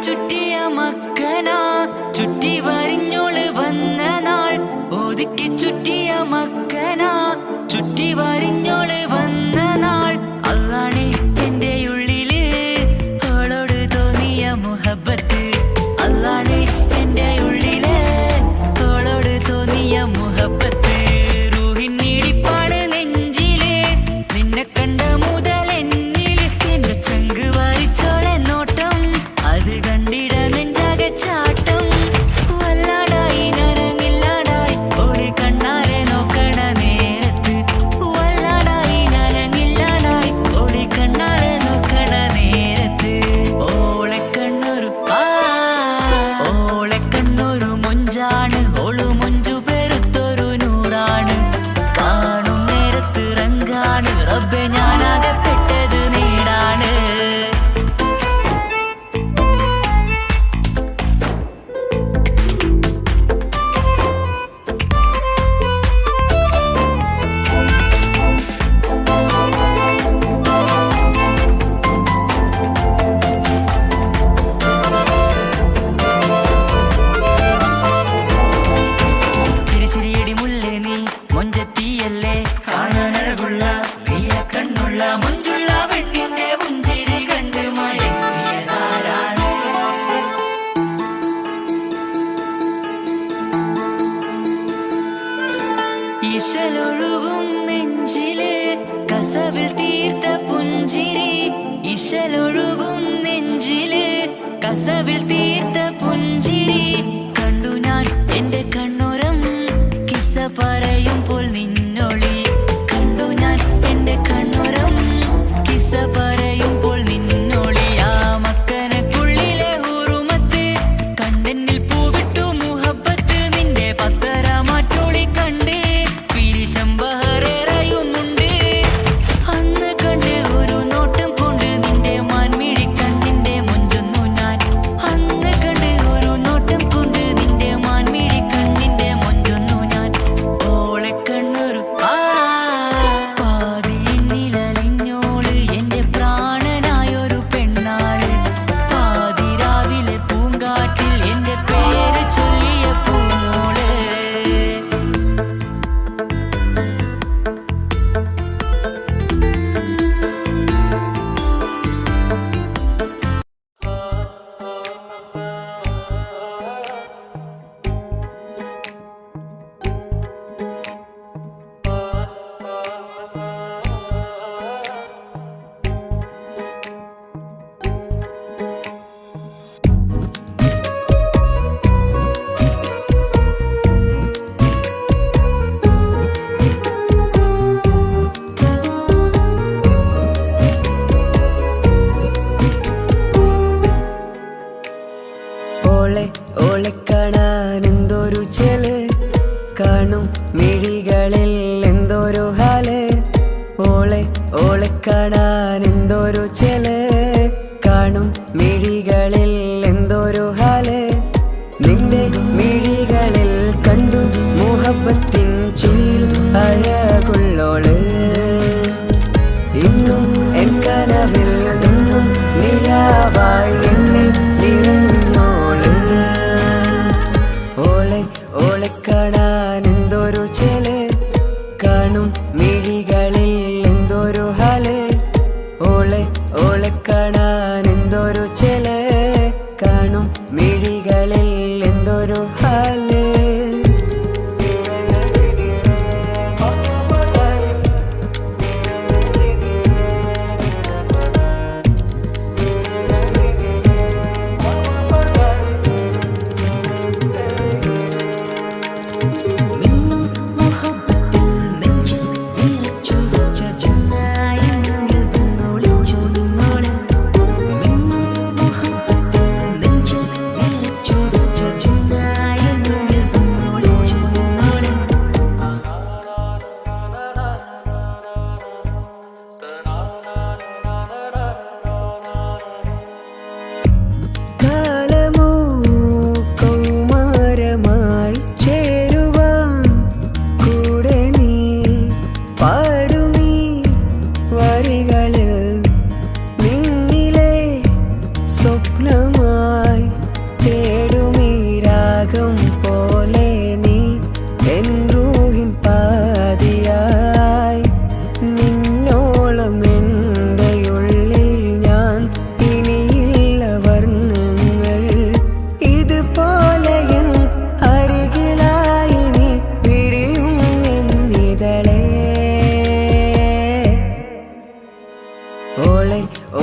ചുറ്റിയ മക്കനാ ചുറ്റി വരിഞ്ഞോള് വന്ന നാൾ ഒതുക്കി ചുറ്റിയ മക്കനാ ചുറ്റി വരിഞ്ഞോള് വന്ന നാൾ അതാണ് എന്റെ ഉള്ളില് അവളോട് തോന്നിയ മുഹബത്ത് അതാണ് എന്റെ ഉള്ളില് അവളോട് തോന്നിയ മുഹബത്ത് റൂഹിന്നിടിപ്പാണ് നെഞ്ചില് നിന്നെ കണ്ട മുതൽ എന്നില് എന്റെ ചങ്ക് വായിച്ചോളെ നോട്ടം അത് കണ്ടിട നെഞ്ചാകെ ചാട്ടം വല്ലാടായി നരങ്ങില്ലാടായി ഓടി കണ്ണാരെ നോക്കണ നേരത്ത് വല്ലാടായി നരങ്ങില്ലാടായി ഓടി കണ്ണാരെ നോക്കണ നേരത്ത് ഓളെ കണ്ണൊരു മൊഞ്ചാണ് ഓളു മൊഞ്ചു പെരുത്തൊരു നൂറാണ് കാണും നേരത്ത് റങ്കാണ് റബ്ബെ ഞാനാകപ്പെട്ടത് നേരാണ് ഇശലൊഴുകും നെഞ്ചില് കസവിൽ തീർത്ത പുഞ്ചിരി ഇശലൊഴുകും നെഞ്ചില് കസവിൽ തീർത്ത പുഞ്ചിരി കണ്ടു ഞാൻ എന്റെ കണ്ണുരം കിസ്സ പറയുമ്പോൾ നിന്നൊളി കണ്ടു ഞാൻ എന്റെ കണ്ണുരം കിസ്സ പറയുമ്പോൾ നിന്നൊളി ആ മക്കനക്കുള്ളിലെ ഹുറുമത്ത് കണ്ടെന്നിൽ പൂവിട്ടു മുഹബത്ത് നിന്റെ പത്തര മാറ്റോളി കണ്ട് പിരിശമ്പഹറേറയുമുണ്ട് അന്ന് കണ്ട് ഒരു നോട്ടം കൊണ്ട് നിന്റെ മാൻമിഴി കണ്ണിന്റെ മൊഞ്ചൊന്നു ഞാൻ അന്ന് കണ്ട് ഒരു നോട്ടം കൊണ്ട് നിന്റെ മാൻമിഴി കണ്ണിന്റെ മൊഞ്ചൊന്നു ഞാൻ ഓളെ കണ്ണൊരു പാതിയിന്നിലലിഞ്ഞോള് എന്റെ പ്രാണനായൊരു പെണ്ണാള് പാതിരാവിലെ പൂങ്കാറ്റിൽ എന്റെ പേര് ചൊല്ലിയ പൂമോള് ഓളെ കാണാൻ എന്തൊരു ചെല് കാണും മിഴികളിൽ എന്തൊരു ഹാല് ഓളെ കാണാൻ എന്തൊരു ചെല് കാണും മിഴികളിൽ എന്തൊരു ഹാല് നിന്റെ മിഴികളിൽ കണ്ടു മുഹബത്തിൻ ചുയിൽ അഴകുള്ളോള് ഇന്നും എൻ കനവിൽ നിന്നും നിലാവായി എന്നിൽ നിറഞ്ഞോ കാണും മിഴികളിൽ എന്തൊരു ഹാല്.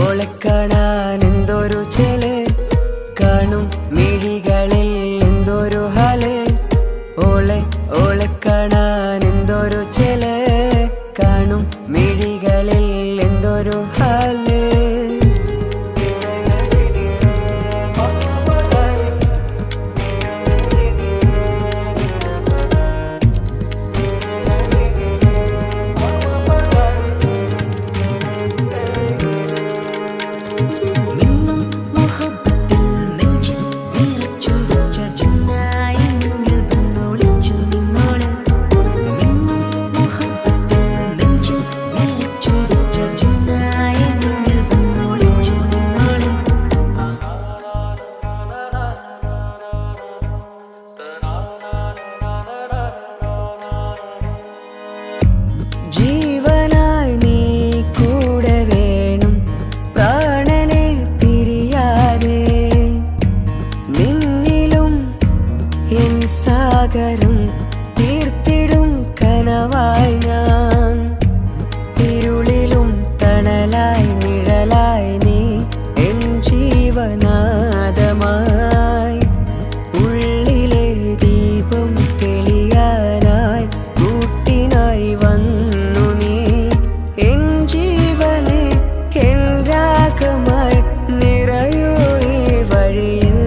ഓളെ കാണാൻ എന്തൊരു ചെല്, കാണും മിഴികളിൽ എന്തൊരു ഹാല്. ഓളെ കാണാൻ എന്തൊരു ചെല്, കാണും മിഴികളിൽ എന്തൊരു ഹാല്. ജീവനായി നീ കൂടെ വേണം, പ്രാണനെ പിരിയാതെ. നിന്നിലും എൻ സാഗരം തീർത്തിടും കനവായി ഞാൻ. ഇരുളിലും തണലായി നിഴലായി നീ എൻ ജീവനാദമായി. ഉള്ളിലെ ദീപം തെളിയാനായി കൂട്ടിനായി വന്നു നീ. എൻ ജീവനെ എൻ രാഗമായി നിറയൂ ഈ വഴിയിൽ.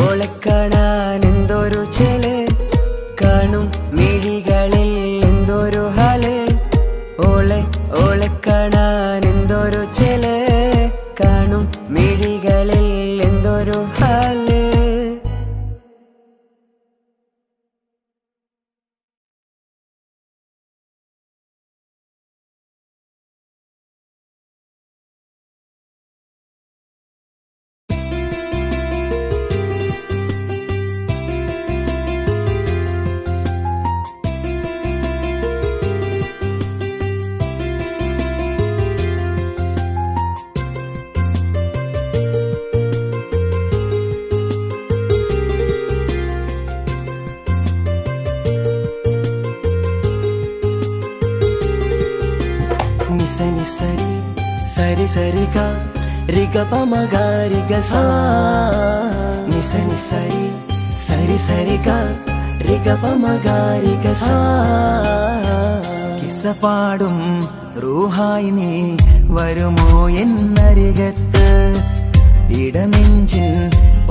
ഓളെ കാണാൻ എന്തൊരു ചെല്, കാണും മിഴികളിൽ എന്തൊരു ഹാല്. ഓളെ കാണാൻ എന്തൊരു ചെല്, കാണും മിഴികളിൽ എന്തൊരു ഹാല്. నిసని సరి సరి సరిగా రిగ పమగ రిగ సా. నిసని సరి సరి సరిగా రిగ పమగ రిగ సా. കിസ്സ പാടും റൂഹായി നീ വരുമോ എന്നരികത്ത്. ഇടനെഞ്ചിൻ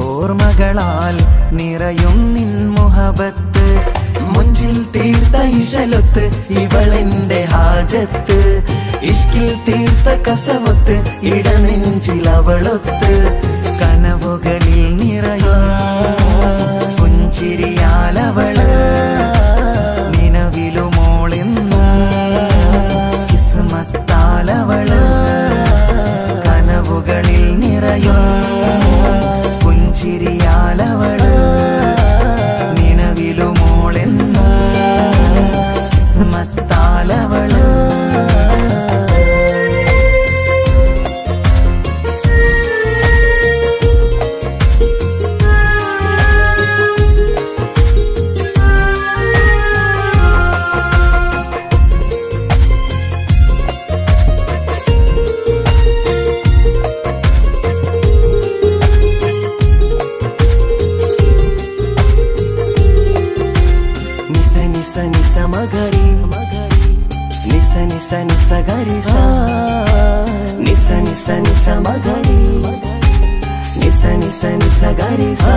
ഓർമ്മകളാൽ നിറയും നിൻ മുഹബത്ത്. മുഞ്ചിൽ തീർത്ത ഇശലൊത്ത് ഇവളെന്റെ ഹാജത്ത്. ഇഷ്കിൽ തീർത്ത കസവത്ത് ഇടനെഞ്ചിലവളൊത്ത്. കനവുകളിൽ നിറയും പുഞ്ചിരിയാലവള്. നിലവിലുമോളെന്നു കിസ്മത്താലവള്. കനവുകളിൽ നിറയും പുഞ്ചിരിയാലവള്. നിലവിലുമോളെന്നു കിസ്മത്താലവള്. മഗരി നിസ നിസ നിസ ഗരി സ.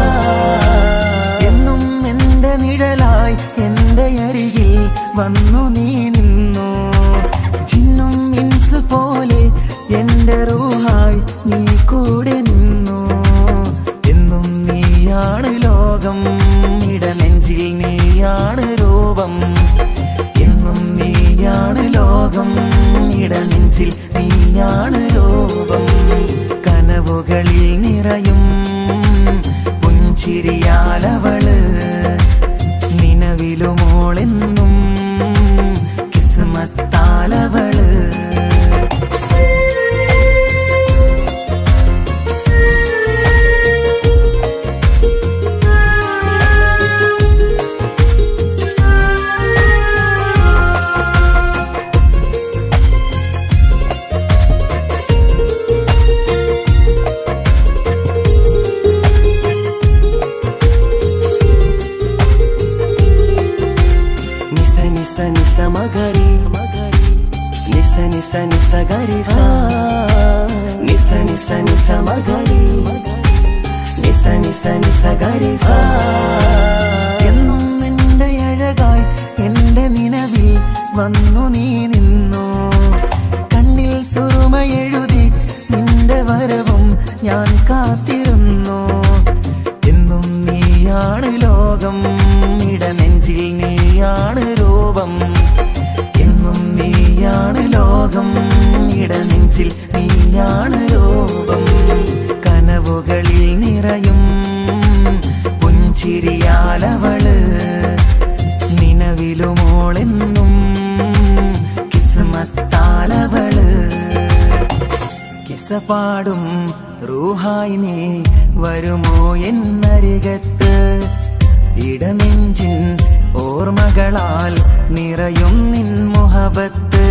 എന്നും എൻ്റെ നിഴലായി എൻ്റെ അരികിൽ വന്നു നീ നിന്നു. ജിന്നും ഇൻസ് പോലെ എൻ്റെ റൂഹായി നീ കൂടെ നിന്നു. എന്നും നീയാണ് ലോകം, ഇടനെഞ്ചിൽ നീയാണ് രൂപം. എന്നും നീയാണ് ലോകം, ഇടനെഞ്ചിൽ നീയാണ് രൂപം. കനവുകളിൽ നിറയും പുഞ്ചിരിയാലവള്, നിലവിലുമോളെന്നും കിസ്മത്താലവള്. മഗരി നിസ നിസ നിസ ഗരി സ. നിസ നിസ നിസ മഗരി നിസ നിസ നിസ ഗരി സ. എന്നും എൻ്റെ അഴകായി എൻ്റെ നിലവിൽ വന്നു നീ നിന്നു. കണ്ണിൽ സുറുമയെഴുതി നിന്റെ വരവും ഞാൻ കാത്തിരുന്നു. എന്നും നീയാണ് ലോകം, ഇടനെഞ്ചിൽ നീയാണ് രൂപം. എന്നും നീയാണ് ലോകം, ഇടനെഞ്ചിൽ നീയാണ് രൂപം. കനവുകളിൽ നിറയും പുഞ്ചിരിയാലവള്, നിലവിലുമോളെന്നും കിസ്മത്താലവള്. കിസപാടും റൂഹായി നീ വരുമോ എന്നരികത്ത്. ഇടനെഞ്ചിൻ ഓർമ്മകളാൽ നിറയും നിൻ മുഹബത്ത്.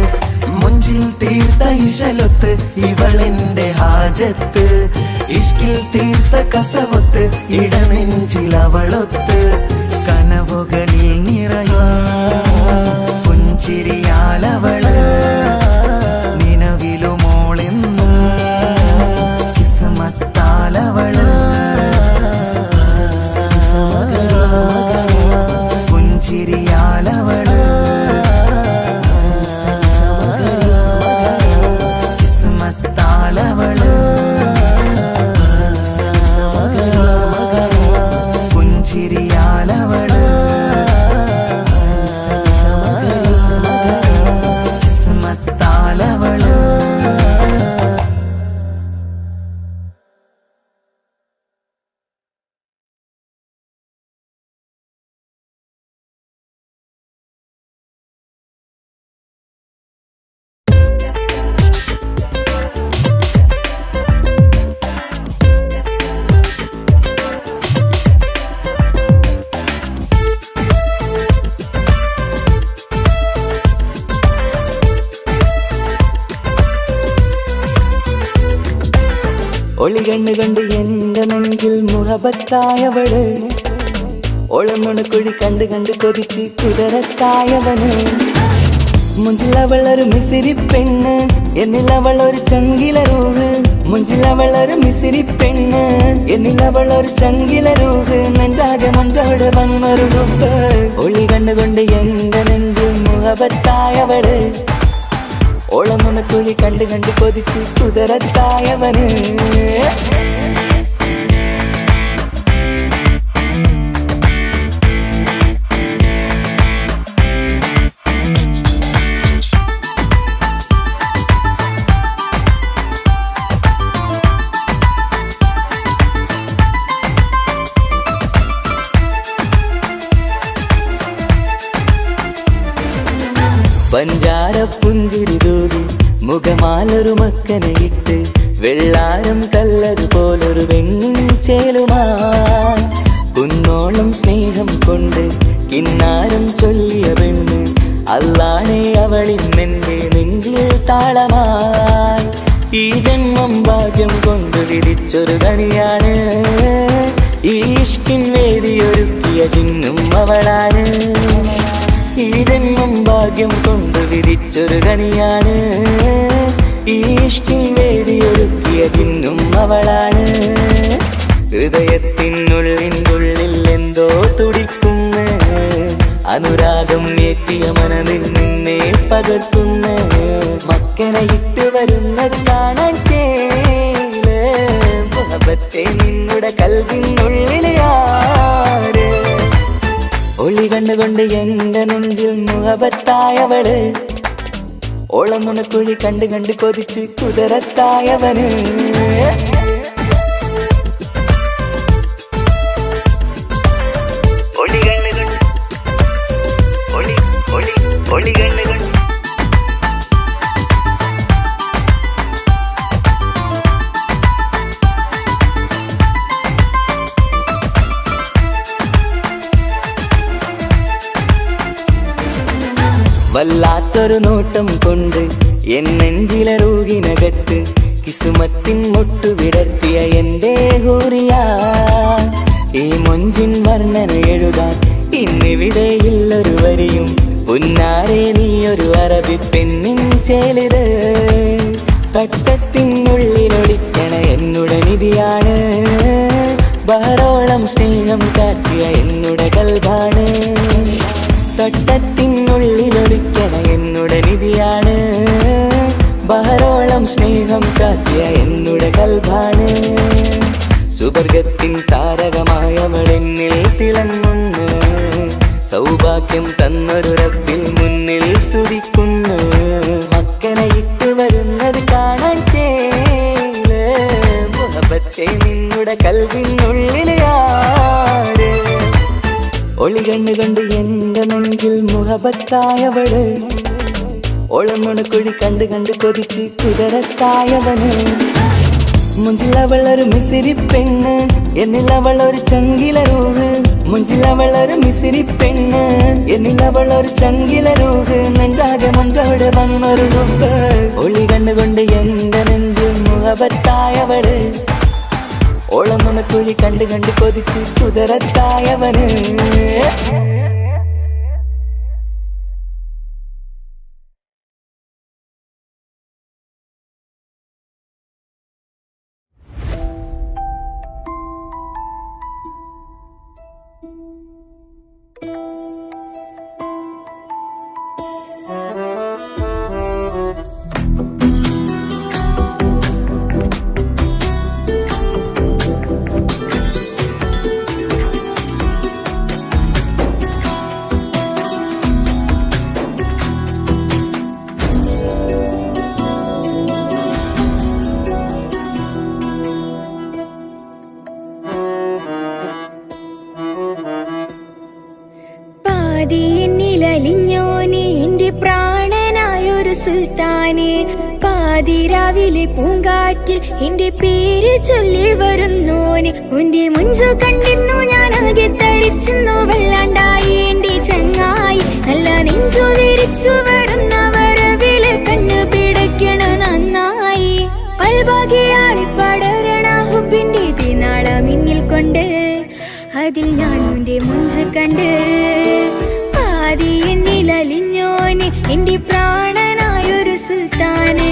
മുഞ്ചിൽ തീർത്ത ഇശലൊത്ത് ഇവളെന്റെ ഹാജത്ത്. ഇഷ്കിൽ തീർത്ത കസവൊത്ത് ഇടനെഞ്ചിൽ അവളൊത്ത്. കനവുകളിൽ നിറയും പുഞ്ചിരിയാലവള്, നിലവിലുമോളെന്നും കിസ്മത്താലവള്. പുഞ്ചിരിയാലവള്, കിസ്മത്താലവള്. പുഞ്ചിരിയാലവള്, കിസ്മത്താലവള്. ഒളി കണ്ണു കണ്ട് എൻ്റെ നെഞ്ചിൽ മുഹബത്തായവള്. ഒളമുണക്കുഴി കണ്ട് കണ്ട് കൊതിച്ച് കുതിരത്തായവന്. മുഞ്ചിലവളൊരു മിസിരി പെണ്ണ്, എന്നിലവളൊരു ചങ്കില രൂഹ്. മുഞ്ചിലവളൊരു മിസിരി പെണ്ണ്, എന്നിലവളൊരു ചങ്കില രൂഹ്. നെഞ്ചാകെ മഞ്ചോട് വന്നൊരു ലുക്ക്. ഒളി കണ്ണുകൊണ്ട് എൻ്റെ നെഞ്ചിൽ മുഹബത്തായവള്. ഓളമുണക്കുഴി കണ്ട് കണ്ട് കൊതിച്ച് കുതിരത്തായവന്. പഞ്ചാര പുഞ്ചിരി തൂകി മുഖമാലൊരു മക്കനയിട്ട്. വെള്ളാരം കല്ലതുപോലൊരു വെണ്ണിൻ ചേലുമായി. കുന്നോളം സ്നേഹം കൊണ്ട് കിന്നാരം ചൊല്ലിയ പെണ്ണ്. അല്ലാണേ അവളിന്നെന്റെ നെഞ്ചിൽ താളമായി. ഈ ജന്മം ഭാഗ്യം കൊണ്ട് വിരിച്ചൊരു കനിയാണ്. ഈ ഇഷ്കിൻ വേദിയൊരുക്കിയ ജിന്നും അവളാണ്. ഈ ജന്മം ഭാഗ്യം കൊണ്ട് വിരിച്ചൊരു കനിയാണ്. ഈ ഇഷ്കിൻ വേദിയൊരുക്കിയ മാറ്റിയ ജിന്നും അവളാണ്. ഹൃദയത്തിനുള്ളിൽ എന്തോ തുടിക്കുന്നു, അനുരാഗം ഏറ്റിയ മനമിൽ നിന്നെ പകർത്തുന്നു. മക്കനെ ഇട്ട് വരുന്നത് കാണാൻ ചേല് മുഹബത്തെ നിന്നുടെ കൽവിനുള്ളിലെ ആര്. ഒളി കണ്ടുകൊണ്ട് എന്റെ നെഞ്ചിൽ മുഹബത്തായവള്, ഓളം നുണക്കുഴി കണ്ട് കണ്ട് കൊതിച്ച് കുതിരത്തായവന്. വല്ലാത്തൊരു നോട്ടം കൊണ്ട് എൻ നെഞ്ചിലെ റൂഹിനകത്ത് കിസുമത്തിൻ മുട്ടു വിടർത്തിയ എന്റെ ഹൂറിയ. ഈ മൊഞ്ചിൻ വർണ്ണന എഴുതാൻ ഇന്നിവിടെയുള്ളൊരു വരിയും, പുന്നാരെ നീയൊരു അറബി പെണ്ണിൻ ചേലിത്. തട്ടത്തിനുള്ളിലൊളിക്കണ എന്നുടെ നിധിയാണ്, ബഹറോളം സ്നേഹം ചാറ്റിയ എന്നുടെ കൽബാണ്. തട്ടത്തിനുള്ളിലൊളിക്കണ എന്നുടെ നിധിയാണ്, ബഹറോളം സ്നേഹം ചാറ്റിയ എന്നുടെ കൽബാണ്. സുവർഗത്തിൻ താരകമായവളെന്നിൽ തിളങ്ങുന്നു, സൗഭാഗ്യം തന്നൊരു റബ്ബിൽ മുന്നിൽ സ്തുതിക്കുന്നു. മക്കനെ ഇട്ട് വരുന്നത് കാണാൻ ചേല് മുഹബത്തെ നിന്നുടെ കൽവിനുള്ളിലെ ആര്. ഒളി കണ്ടുകൊണ്ട് എന്റെ നെഞ്ചിൽ മുഹബത്തായവള്, ഓളം നുണക്കുഴി കണ്ട് കണ്ട് കൊതിച്ച് കുതിരത്തായവന്. മുഞ്ചിലവളൊരു മിസിരി പെണ്ണ്, എന്നിലവളൊരു ചങ്കില രൂഹ്. മുഞ്ചിലവളൊരു മിസിരി പെണ്ണ്, എന്നിലവളൊരു ചങ്കില രൂഹ്. നെഞ്ചാകെ മഞ്ചോടെ വന്നൊരു ലുക്ക്. ഒളി കണ്ടുകൊണ്ട് എന്റെ നെഞ്ചിൽ മുഹബത്തായവള്, ഓളം നുണക്കുഴി കണ്ട് കണ്ട് കൊതിച്ച് കുതിരത്തായവന്. എന്നിലലിഞ്ഞോനെ എന്റെ പ്രാണനായൊരു സുൽത്താനെ. പാതിരാവിലെ പൂങ്കാറ്റിൽ എന്റെ പേര് ചൊല്ലി വരുന്നോന്. ഉന്റെ മുഞ്ചു കണ്ടിരുന്നു ഞാൻ ആകെ തരിച്ചു വല്ലാണ്ടായി എന്റെ ചങ്ങായി. നല്ല നെഞ്ചു വിരിച്ചു വരുന്ന വരവില് കണ്ണു പിടയ്ക്കണ നന്നായി. പൽഭാഗ്യാളി പടരണ ഹുബിന്റെ തിനാള മിന്നിൽ കൊണ്ട്, അതിൽ ഞാനുന്റെ മുഞ്ച് കണ്ട്. പാതി എന്നിലലിഞ്ഞോന് എന്റെ പ്രാണനായൊരു സുൽത്താന്.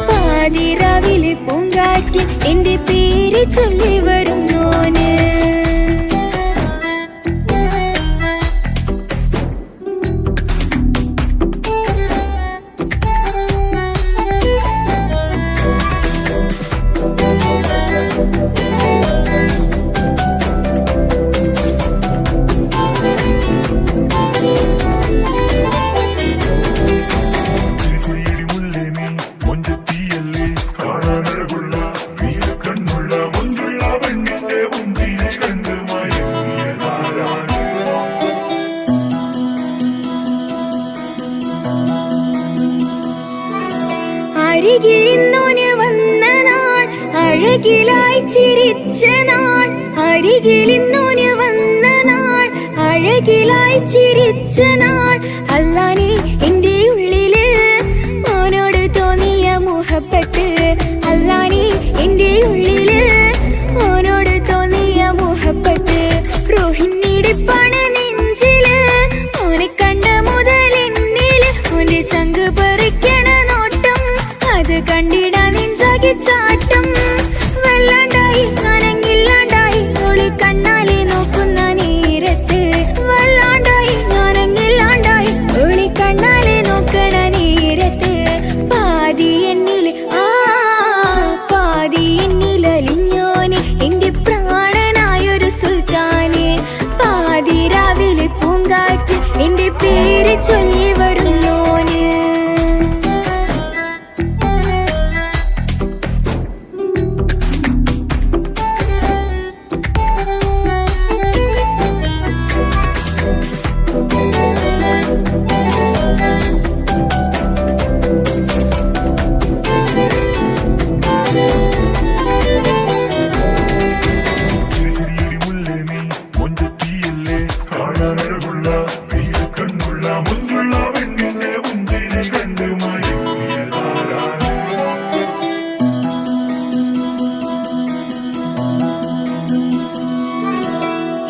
പാതിരാവിലെ പൂങ്കാറ്റിൽ എന്റെ പേര് ചൊല്ലി വരുന്നോന്. അരികിലിന്നോന് വന്ന നാൾ, അഴകിലായി ചിരിച്ച നാൾ. അരികിലിന്നോന് വന്ന നാൾ, അഴകിലായി ചിരിച്ച നാൾ. അല്ലാനെ എന്റെ ഉള്ളില് ഓനോട് തോന്നിയ മുഹബത്ത്. അല്ലാനെ എന്റെ ഉള്ളില് ഓനോട് തോന്നിയ മുഹബത്ത്. റോഹിണിടിപ്പാണ് നെഞ്ചില്, ഓനെ കണ്ട മുതൽ എന്നില്. ഓന്റെ ചങ്ക് പറിക്കണ നോട്ടം, അത് കണ്ടിടാൻ നെഞ്ചാകെ ചാട്ടം. ചൊല്ലി വരുന്നോന്.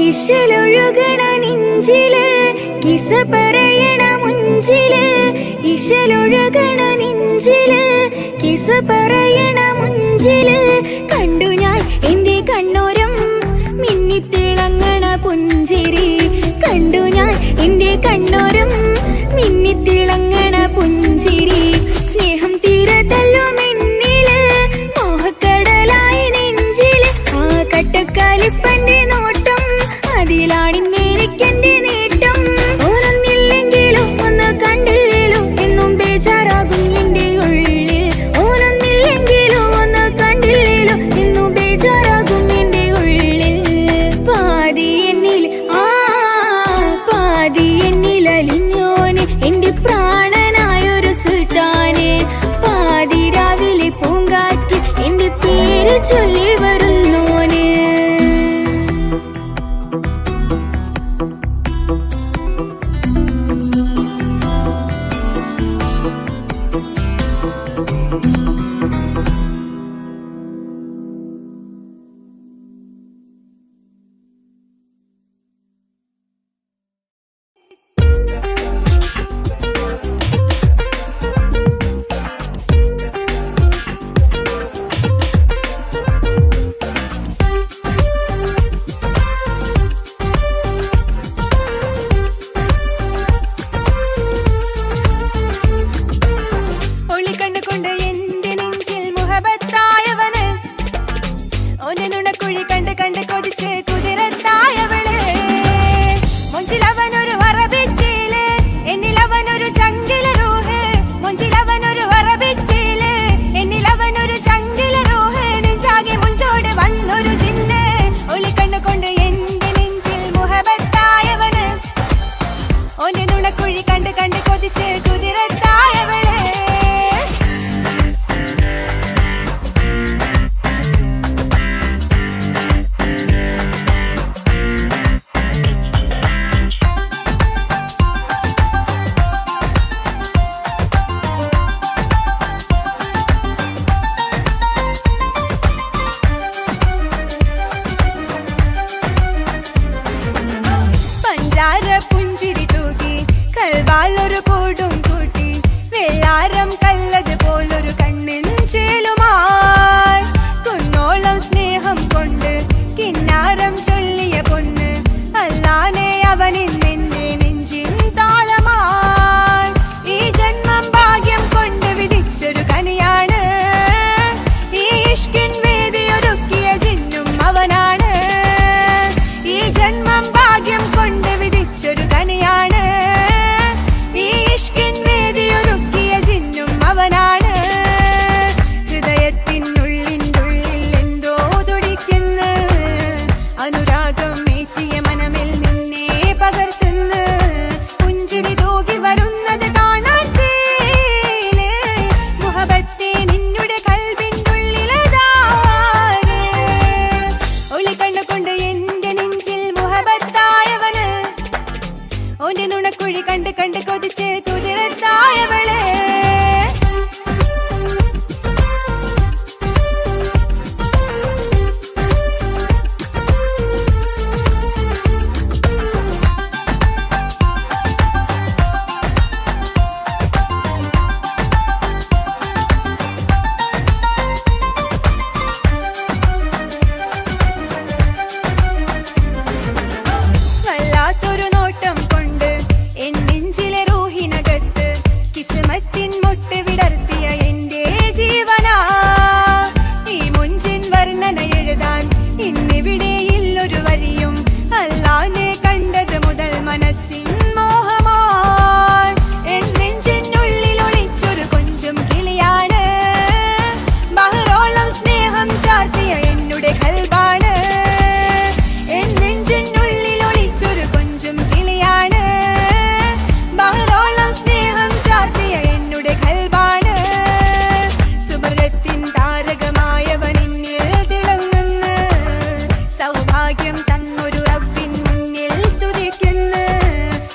ഇശലൊഴുകണ നെഞ്ചില് കിസ പറയണ മുഞ്ചില്. ഇശലൊഴുകണ നെഞ്ചില് കിസ പറയണ മുഞ്ചില്. കണ്ടു ഞാൻ എന്റെ കണ്ണോരം മിന്നിത്തിളങ്ങണ പുഞ്ചിരി. കണ്ടു ഞാൻ എന്റെ കണ്ണോരം മിന്നിത്തിളങ്ങണ പുഞ്ചിരി. സ്നേഹം തീരത്തല്ലോ മെന്നില് മോഹക്കടലായി നെഞ്ചില്. ആ കട്ടക്കാലിപ്പന്റെ നോട്ടം അതിലാണിന്നെനിക്കെന്റെ നേട്ടം. ഓനൊന്നില്ലെങ്കിലും ഒന്ന് കണ്ടില്ലേലും എന്നും ബേജാറാകും എന്റെ ഉള്ളിൽ. ഓനൊന്നില്ലെങ്കിലും ഒന്ന് കണ്ടില്ലേലും എന്നും ബേജാറാകും എന്റെ ഉള്ളിൽ. പാതി എന്നിൽ പാതി എന്നിൽ അലിഞ്ഞോന് എന്റെ പ്രാണനായൊരു സുൽത്താന്. പാതി രാവിലെ പൂങ്കാറ്റ് എന്റെ പേര് ചൊല്ലി വരുന്നോന്. ഇന്നിവിടെയില്ലൊരു വരിയും അല്ലാനെ കണ്ടത് മുതൽ മനസ്സിൻ മോഹമായി ചാർത്തിയ എന്നുടെ കൽബാണ് എൻ നെഞ്ചിനുള്ളിൽ ഒളിച്ചൊരു കൊഞ്ചും കിളിയാണ് ബഹറോളം സ്നേഹം ചാർത്തിയ എന്നുടെ കൽബാണ് സുബർഗത്തിൻ താരകമായവൻ എന്നിൽ തിളങ്ങുന്ന സൗഭാഗ്യം തന്നൊരു റബ്ബിൻ മുന്നിൽ സ്തുതിക്കുന്നു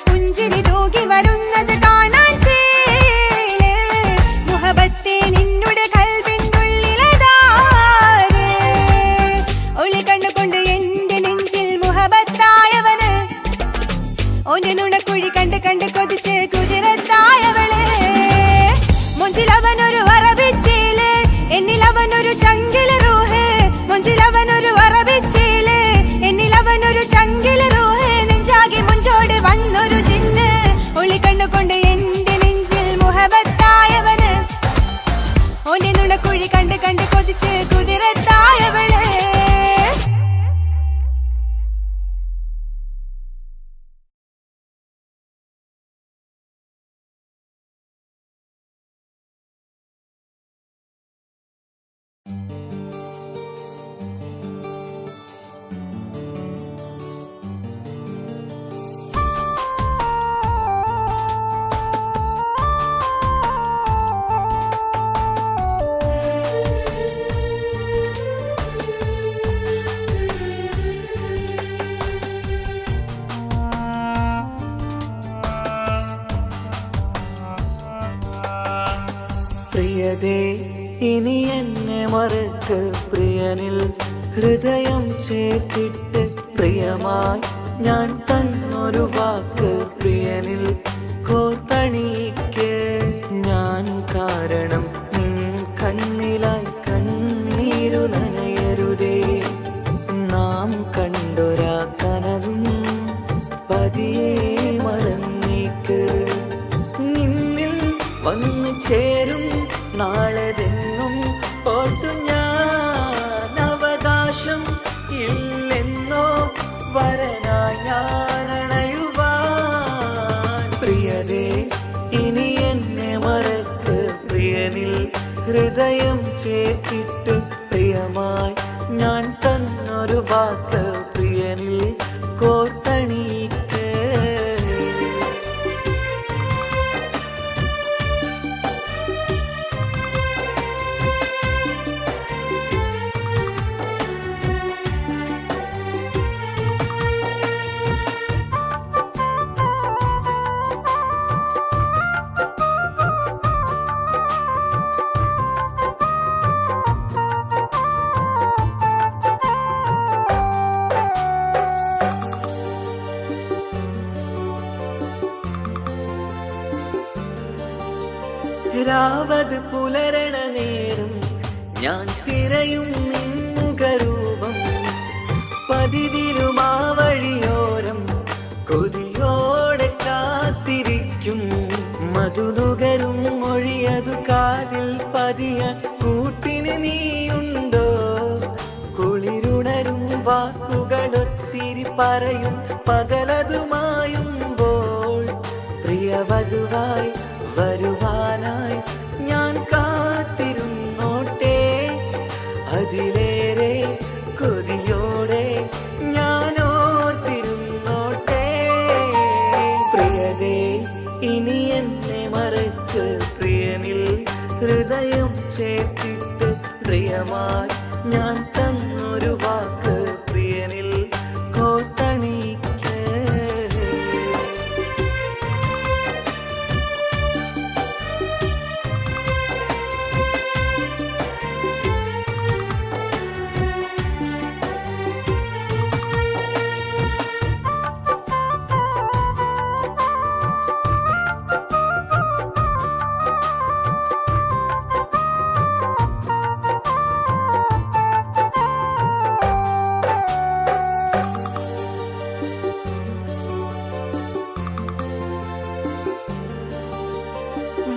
പുഞ്ചിരി തൂകി വരുന്നത് കാണാൻ ചേല് മുഹബത്തെ നിന്നുടെ കൽബിനുള്ളിലതാര് ഒളി കണ്ടുകൊണ്ട് എന്റെ നെഞ്ചിൽ മുഹബത്തായവന് ഓന്റെ നുണക്കുഴി കണ്ട് കണ്ട് കൊതിച്ച് കുതിരത്തായവള് മുഞ്ചിലവനൊരു വറബിച്ചേല് എന്നിലവനൊരു ചങ്കില് റൂഹ് മുഞ്ചിലവനൊരു വറബിച്ചേല് എന്നിലവനൊരു ചങ്കില് റൂഹ് നെഞ്ചാകെ മുഞ്ചോട് വന്നൊരു ജിന്ന് ഒളി കണ്ടുകൊണ്ട് എന്റെ നെഞ്ചിൽ മുഹബത്തായവന് ഓന്റെ നുണക്കുഴി കണ്ട് കണ്ട് കൊതിച്ച് കുതിരത്തായവള് പ്രിയതേ ഇനി എന്നെ മറക്ക് പ്രിയനിൽ ഹൃദയം ചേർത്തിട്ട് പ്രിയമായി ഞാൻ തന്നൊരു വാക്ക് പ്രിയനിൽ കോർത്തണിക്ക് ഞാൻ കാരണം നിൻ കണ്ണിലായി കണ്ണീരു നനയരുതേ നാം കണ്ടൊരാ കനവും പതിയെ മറന്നേക്ക് നിന്നിൽ വന്നു ചേരും നാളെതെന്നും ഓർത്തു ഞാൻ അവകാശം ഇല്ലെന്നോ വരനായി ഞാൻ അണയുവാൻ പ്രിയതേ ഇനി എന്നെ മറക്ക് പ്രിയനിൽ ഹൃദയം ചേർത്തിട്ട് പ്രിയമായി ഞാൻ തന്നൊരു വാക്ക് പ്രിയനിൽ കോർത്തണിക്ക് രാവത് പുലരണ നേരം ഞാൻ തിരയും നിൻമുഖരൂപം പതിവിലും ആ വഴിയോരം കൊതിയോടെ കാത്തിരിക്കും മധുനുകരും മൊഴിയതു കാതിൽ പതിയ കൂട്ടിന് നീയുണ്ടോ കുളിരുണരും വാക്കുകളൊത്തിരി പറയും പകലതുമായുമ്പോൾ പ്രിയവധുവായി വരുവാനായി ഞാൻ കാത്തിരുന്നോട്ടെ അതിലേറെ കൊതിയോടെ ഞാൻ ഓർത്തിരുന്നോട്ടെ പ്രിയതേ ഇനി എന്നെ മറക്ക് പ്രിയനിൽ ഹൃദയം ചേർത്തിട്ട് പ്രിയമായി ഞാൻ തന്നൊരു വാക്ക് പ്രിയനിൽ കോർത്തണിക്ക്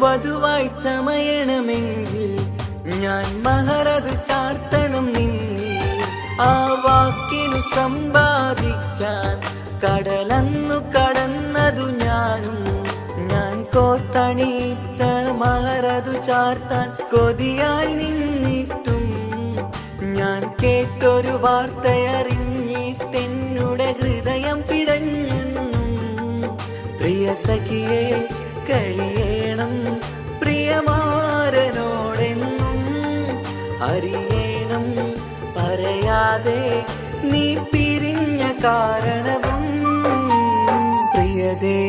വധുവായി ചമയണമെങ്കിൽ ഞാൻ മഹറത് ചാർത്തണം നിന്നിൽ ആ വാക്കിനു സമ്പാദിക്കാൻ കടലന്നു കടന്നതു ഞാനും ഞാൻ കോർത്തണിച്ച മഹറതു ചാർത്താൻ കൊതിയായി നിന്നിട്ടും ഞാൻ കേട്ടൊരു വാർത്തയറിഞ്ഞിട്ടെന്നുടെ ഹൃദയം പിടഞ്ഞെന്നും പ്രിയ സഖിയെ കഴിയണം പ്രിയമാരനോടെന്നും അറിയണം പറയാതെ നീ പിരിഞ്ഞ കാരണവും പ്രിയതേ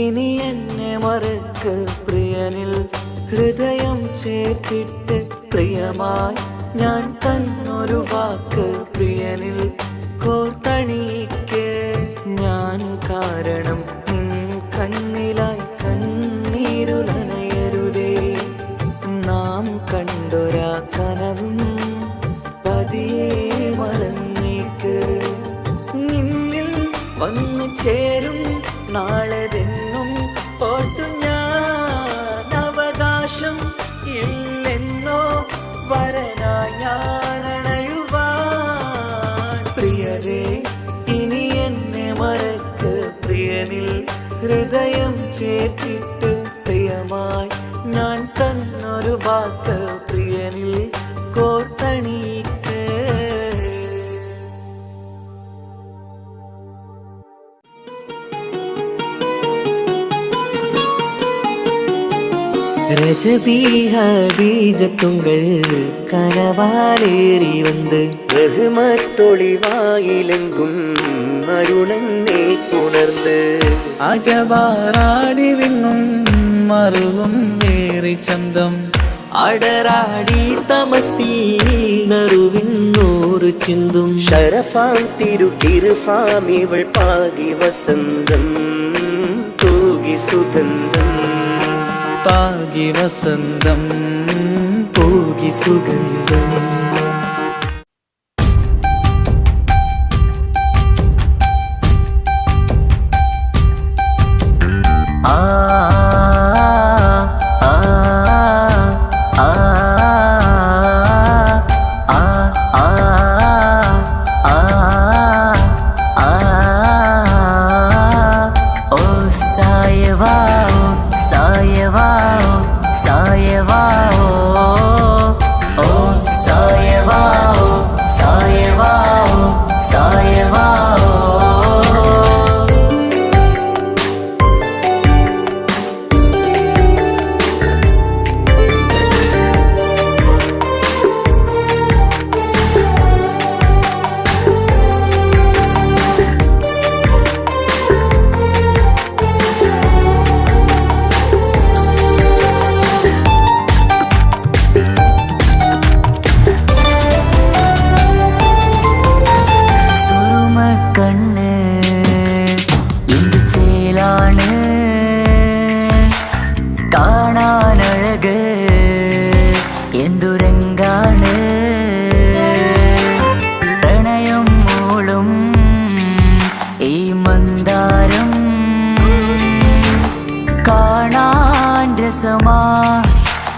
ഇനി എന്നെ മറക്ക് പ്രിയനിൽ ഹൃദയം ചേർത്തിട്ട് പ്രിയമായി ഞാൻ തന്നൊരു വാക്ക് പ്രിയനിൽ കോർത്തണിക്ക് ഞാൻ കാരണം നിൻ കണ്ണിലായി കണ്ണീരുനയരുതേ നാം കണ്ടൊരാ കനവും പതിയെ മറന്നേക്ക് നിന്നിൽ വന്നു ചേരും നാളെതെന്നും ഓർത്തു ഞാൻ അവകാശം ഇല്ലെന്നോ വരനായി ഞാനണയുവാൻ പ്രിയരേ ഇനി എന്നെ മറക്ക് പ്രിയനിൽ ഹൃദയം ചേർത്തിട്ട് പ്രിയമായി ഞാൻ തന്നൊരു വാക്ക് പ്രിയനിൽ കോർത്തണിക്ക് ரஜபீஜத்துங்கள் கனவாலேறி வந்து ரஹ்மத்தொளிவாயிலெங்கும் அருணன்னே உணர்ந்து അജവാറാടി വിണ്ണും മറുകും വേറി ചന്തം അടരാടി തമസീനറുവിന്നൂറ് ചിന്തും ഷരഫാം തിരുട്ടിരുഫാം ഇവൾ പാകി വസന്തം തൂകി സുഗന്ധം പാകി വസന്തം തൂകി സുഗന്ധം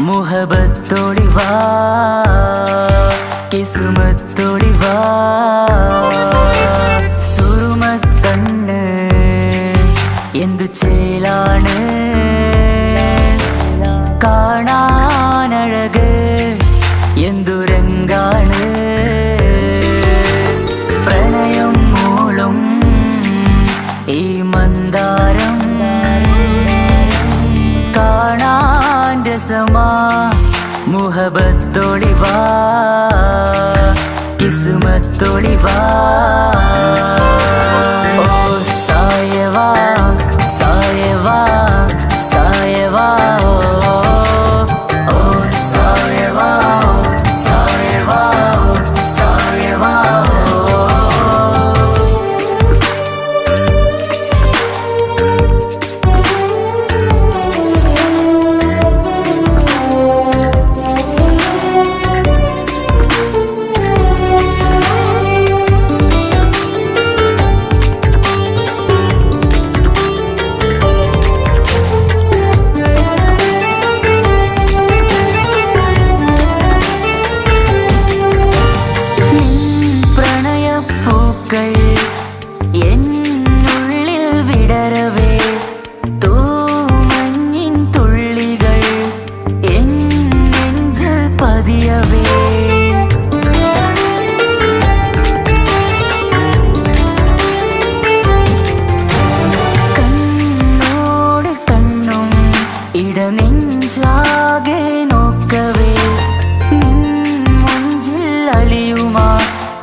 മുഹബത്തോടിവാ കിസ്മത്തോടിവാ സുറുമക്കണ്ണ് എന്തു ചേലാണ് കാണാനഴക് എന്തുരങ്കാണ് പ്രണയം മൂളും ഈ മന്ദാരം കാണാൻ രസമാ മുഹബത്തോടിവാ കിസ്മത്തോടിവാ ഓ സായവാ സായവാ സായവാ ഓ സായവാ സായവാ സായവാ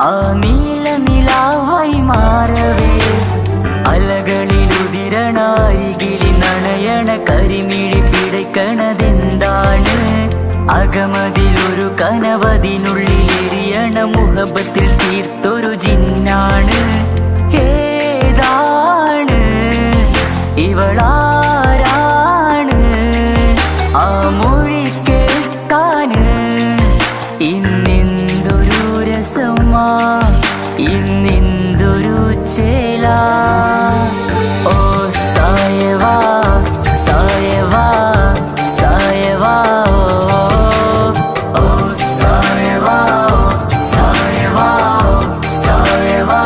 ആ നീല നിലാവായി മാറവേ അലകളിലുതിരണാരികിലി നണയണ കരിമിഴി പിടയ്ക്കണതെന്താണ് അകമതിലൊരു കനവതിനുള്ളിൽ എരിയണ മുഹബത്തിൽ തീർത്തൊരു ജിന്നാണ് ഏതാണ് ഇവളാരാണ് ആ മൊഴി കേൾക്കാന് ഇന്നെന്തൊരു രസമാ ഇന്നെന്തൊരു ചേല ഓ സായവാ സായവാ സായവാ ഓ സായവാ സായവാ സായവാ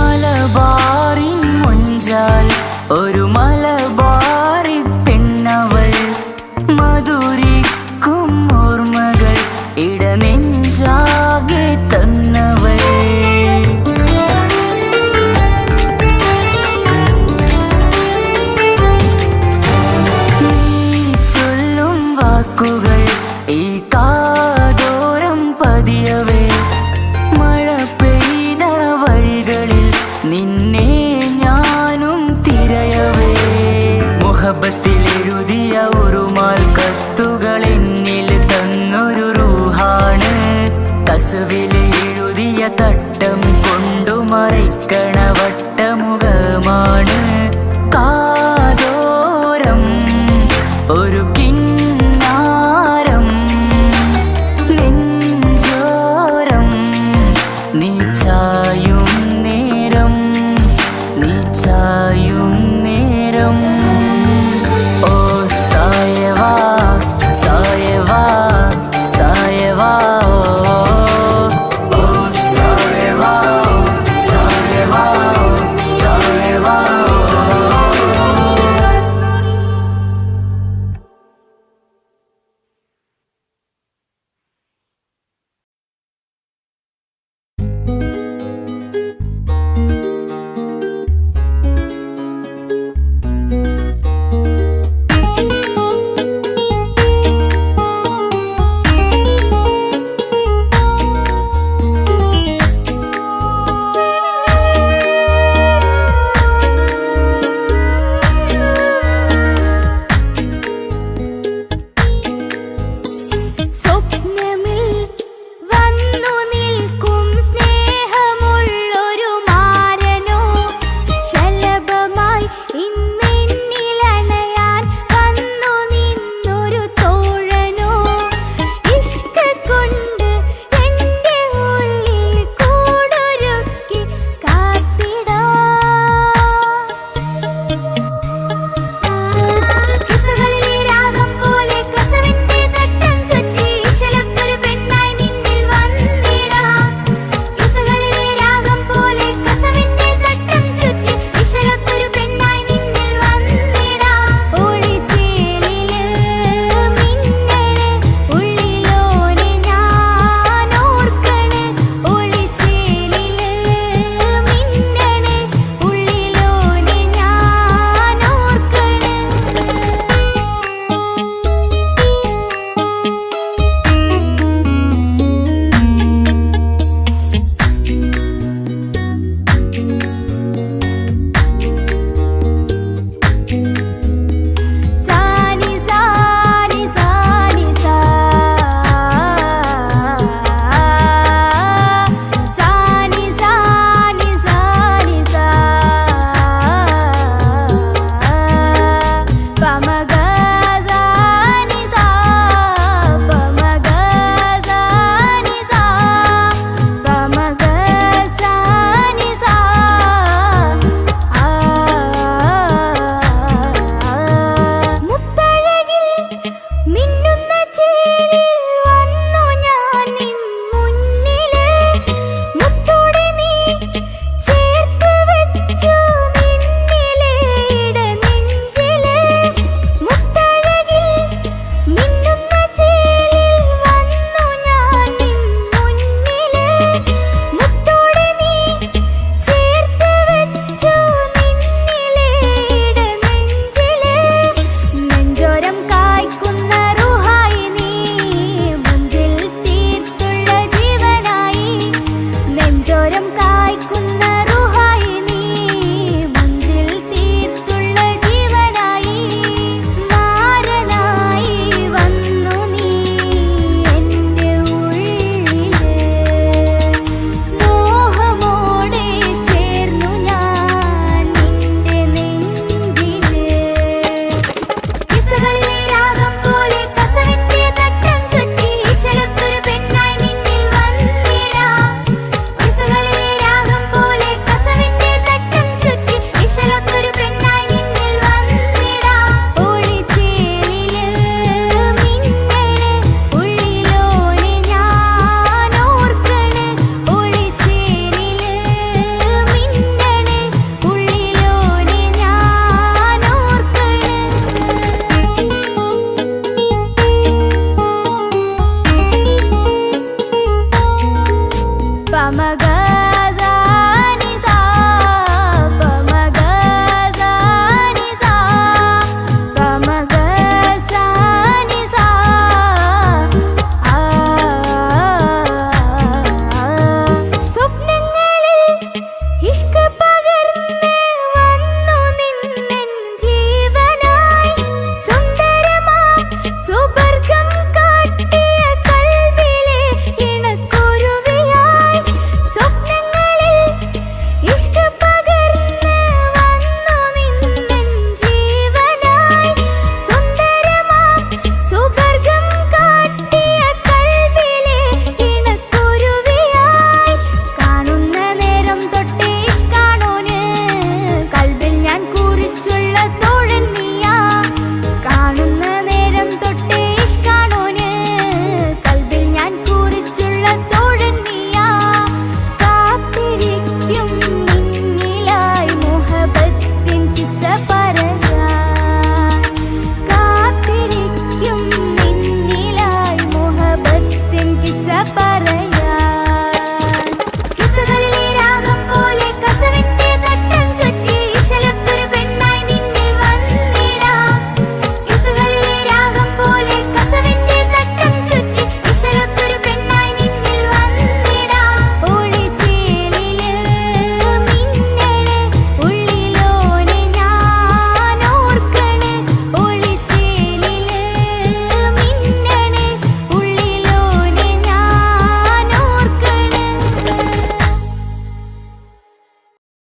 മലബാറിൻ മുഞ്ചാൽ ഒരു മലബാറി പെണ്ണവൾ മധുരിക്കും ഓർമ്മകൾ ഇടനെഞ്ചാകെ തന്നവൾ നീ ചൊല്ലും വാക്കുകൾ ഈ കാതോരം പതിയവേ മഴ പെയ്ത വഴികളിൽ നിന്നെ ഞാനും തിരയവേ മുഹബത്തിൽ എഴുതിയ ഒരു മാൽ കത്തുകൾ എന്നിൽ തന്നൊരു റൂഹാണ് കസുവിൽ എഴുതിയ തട്ട്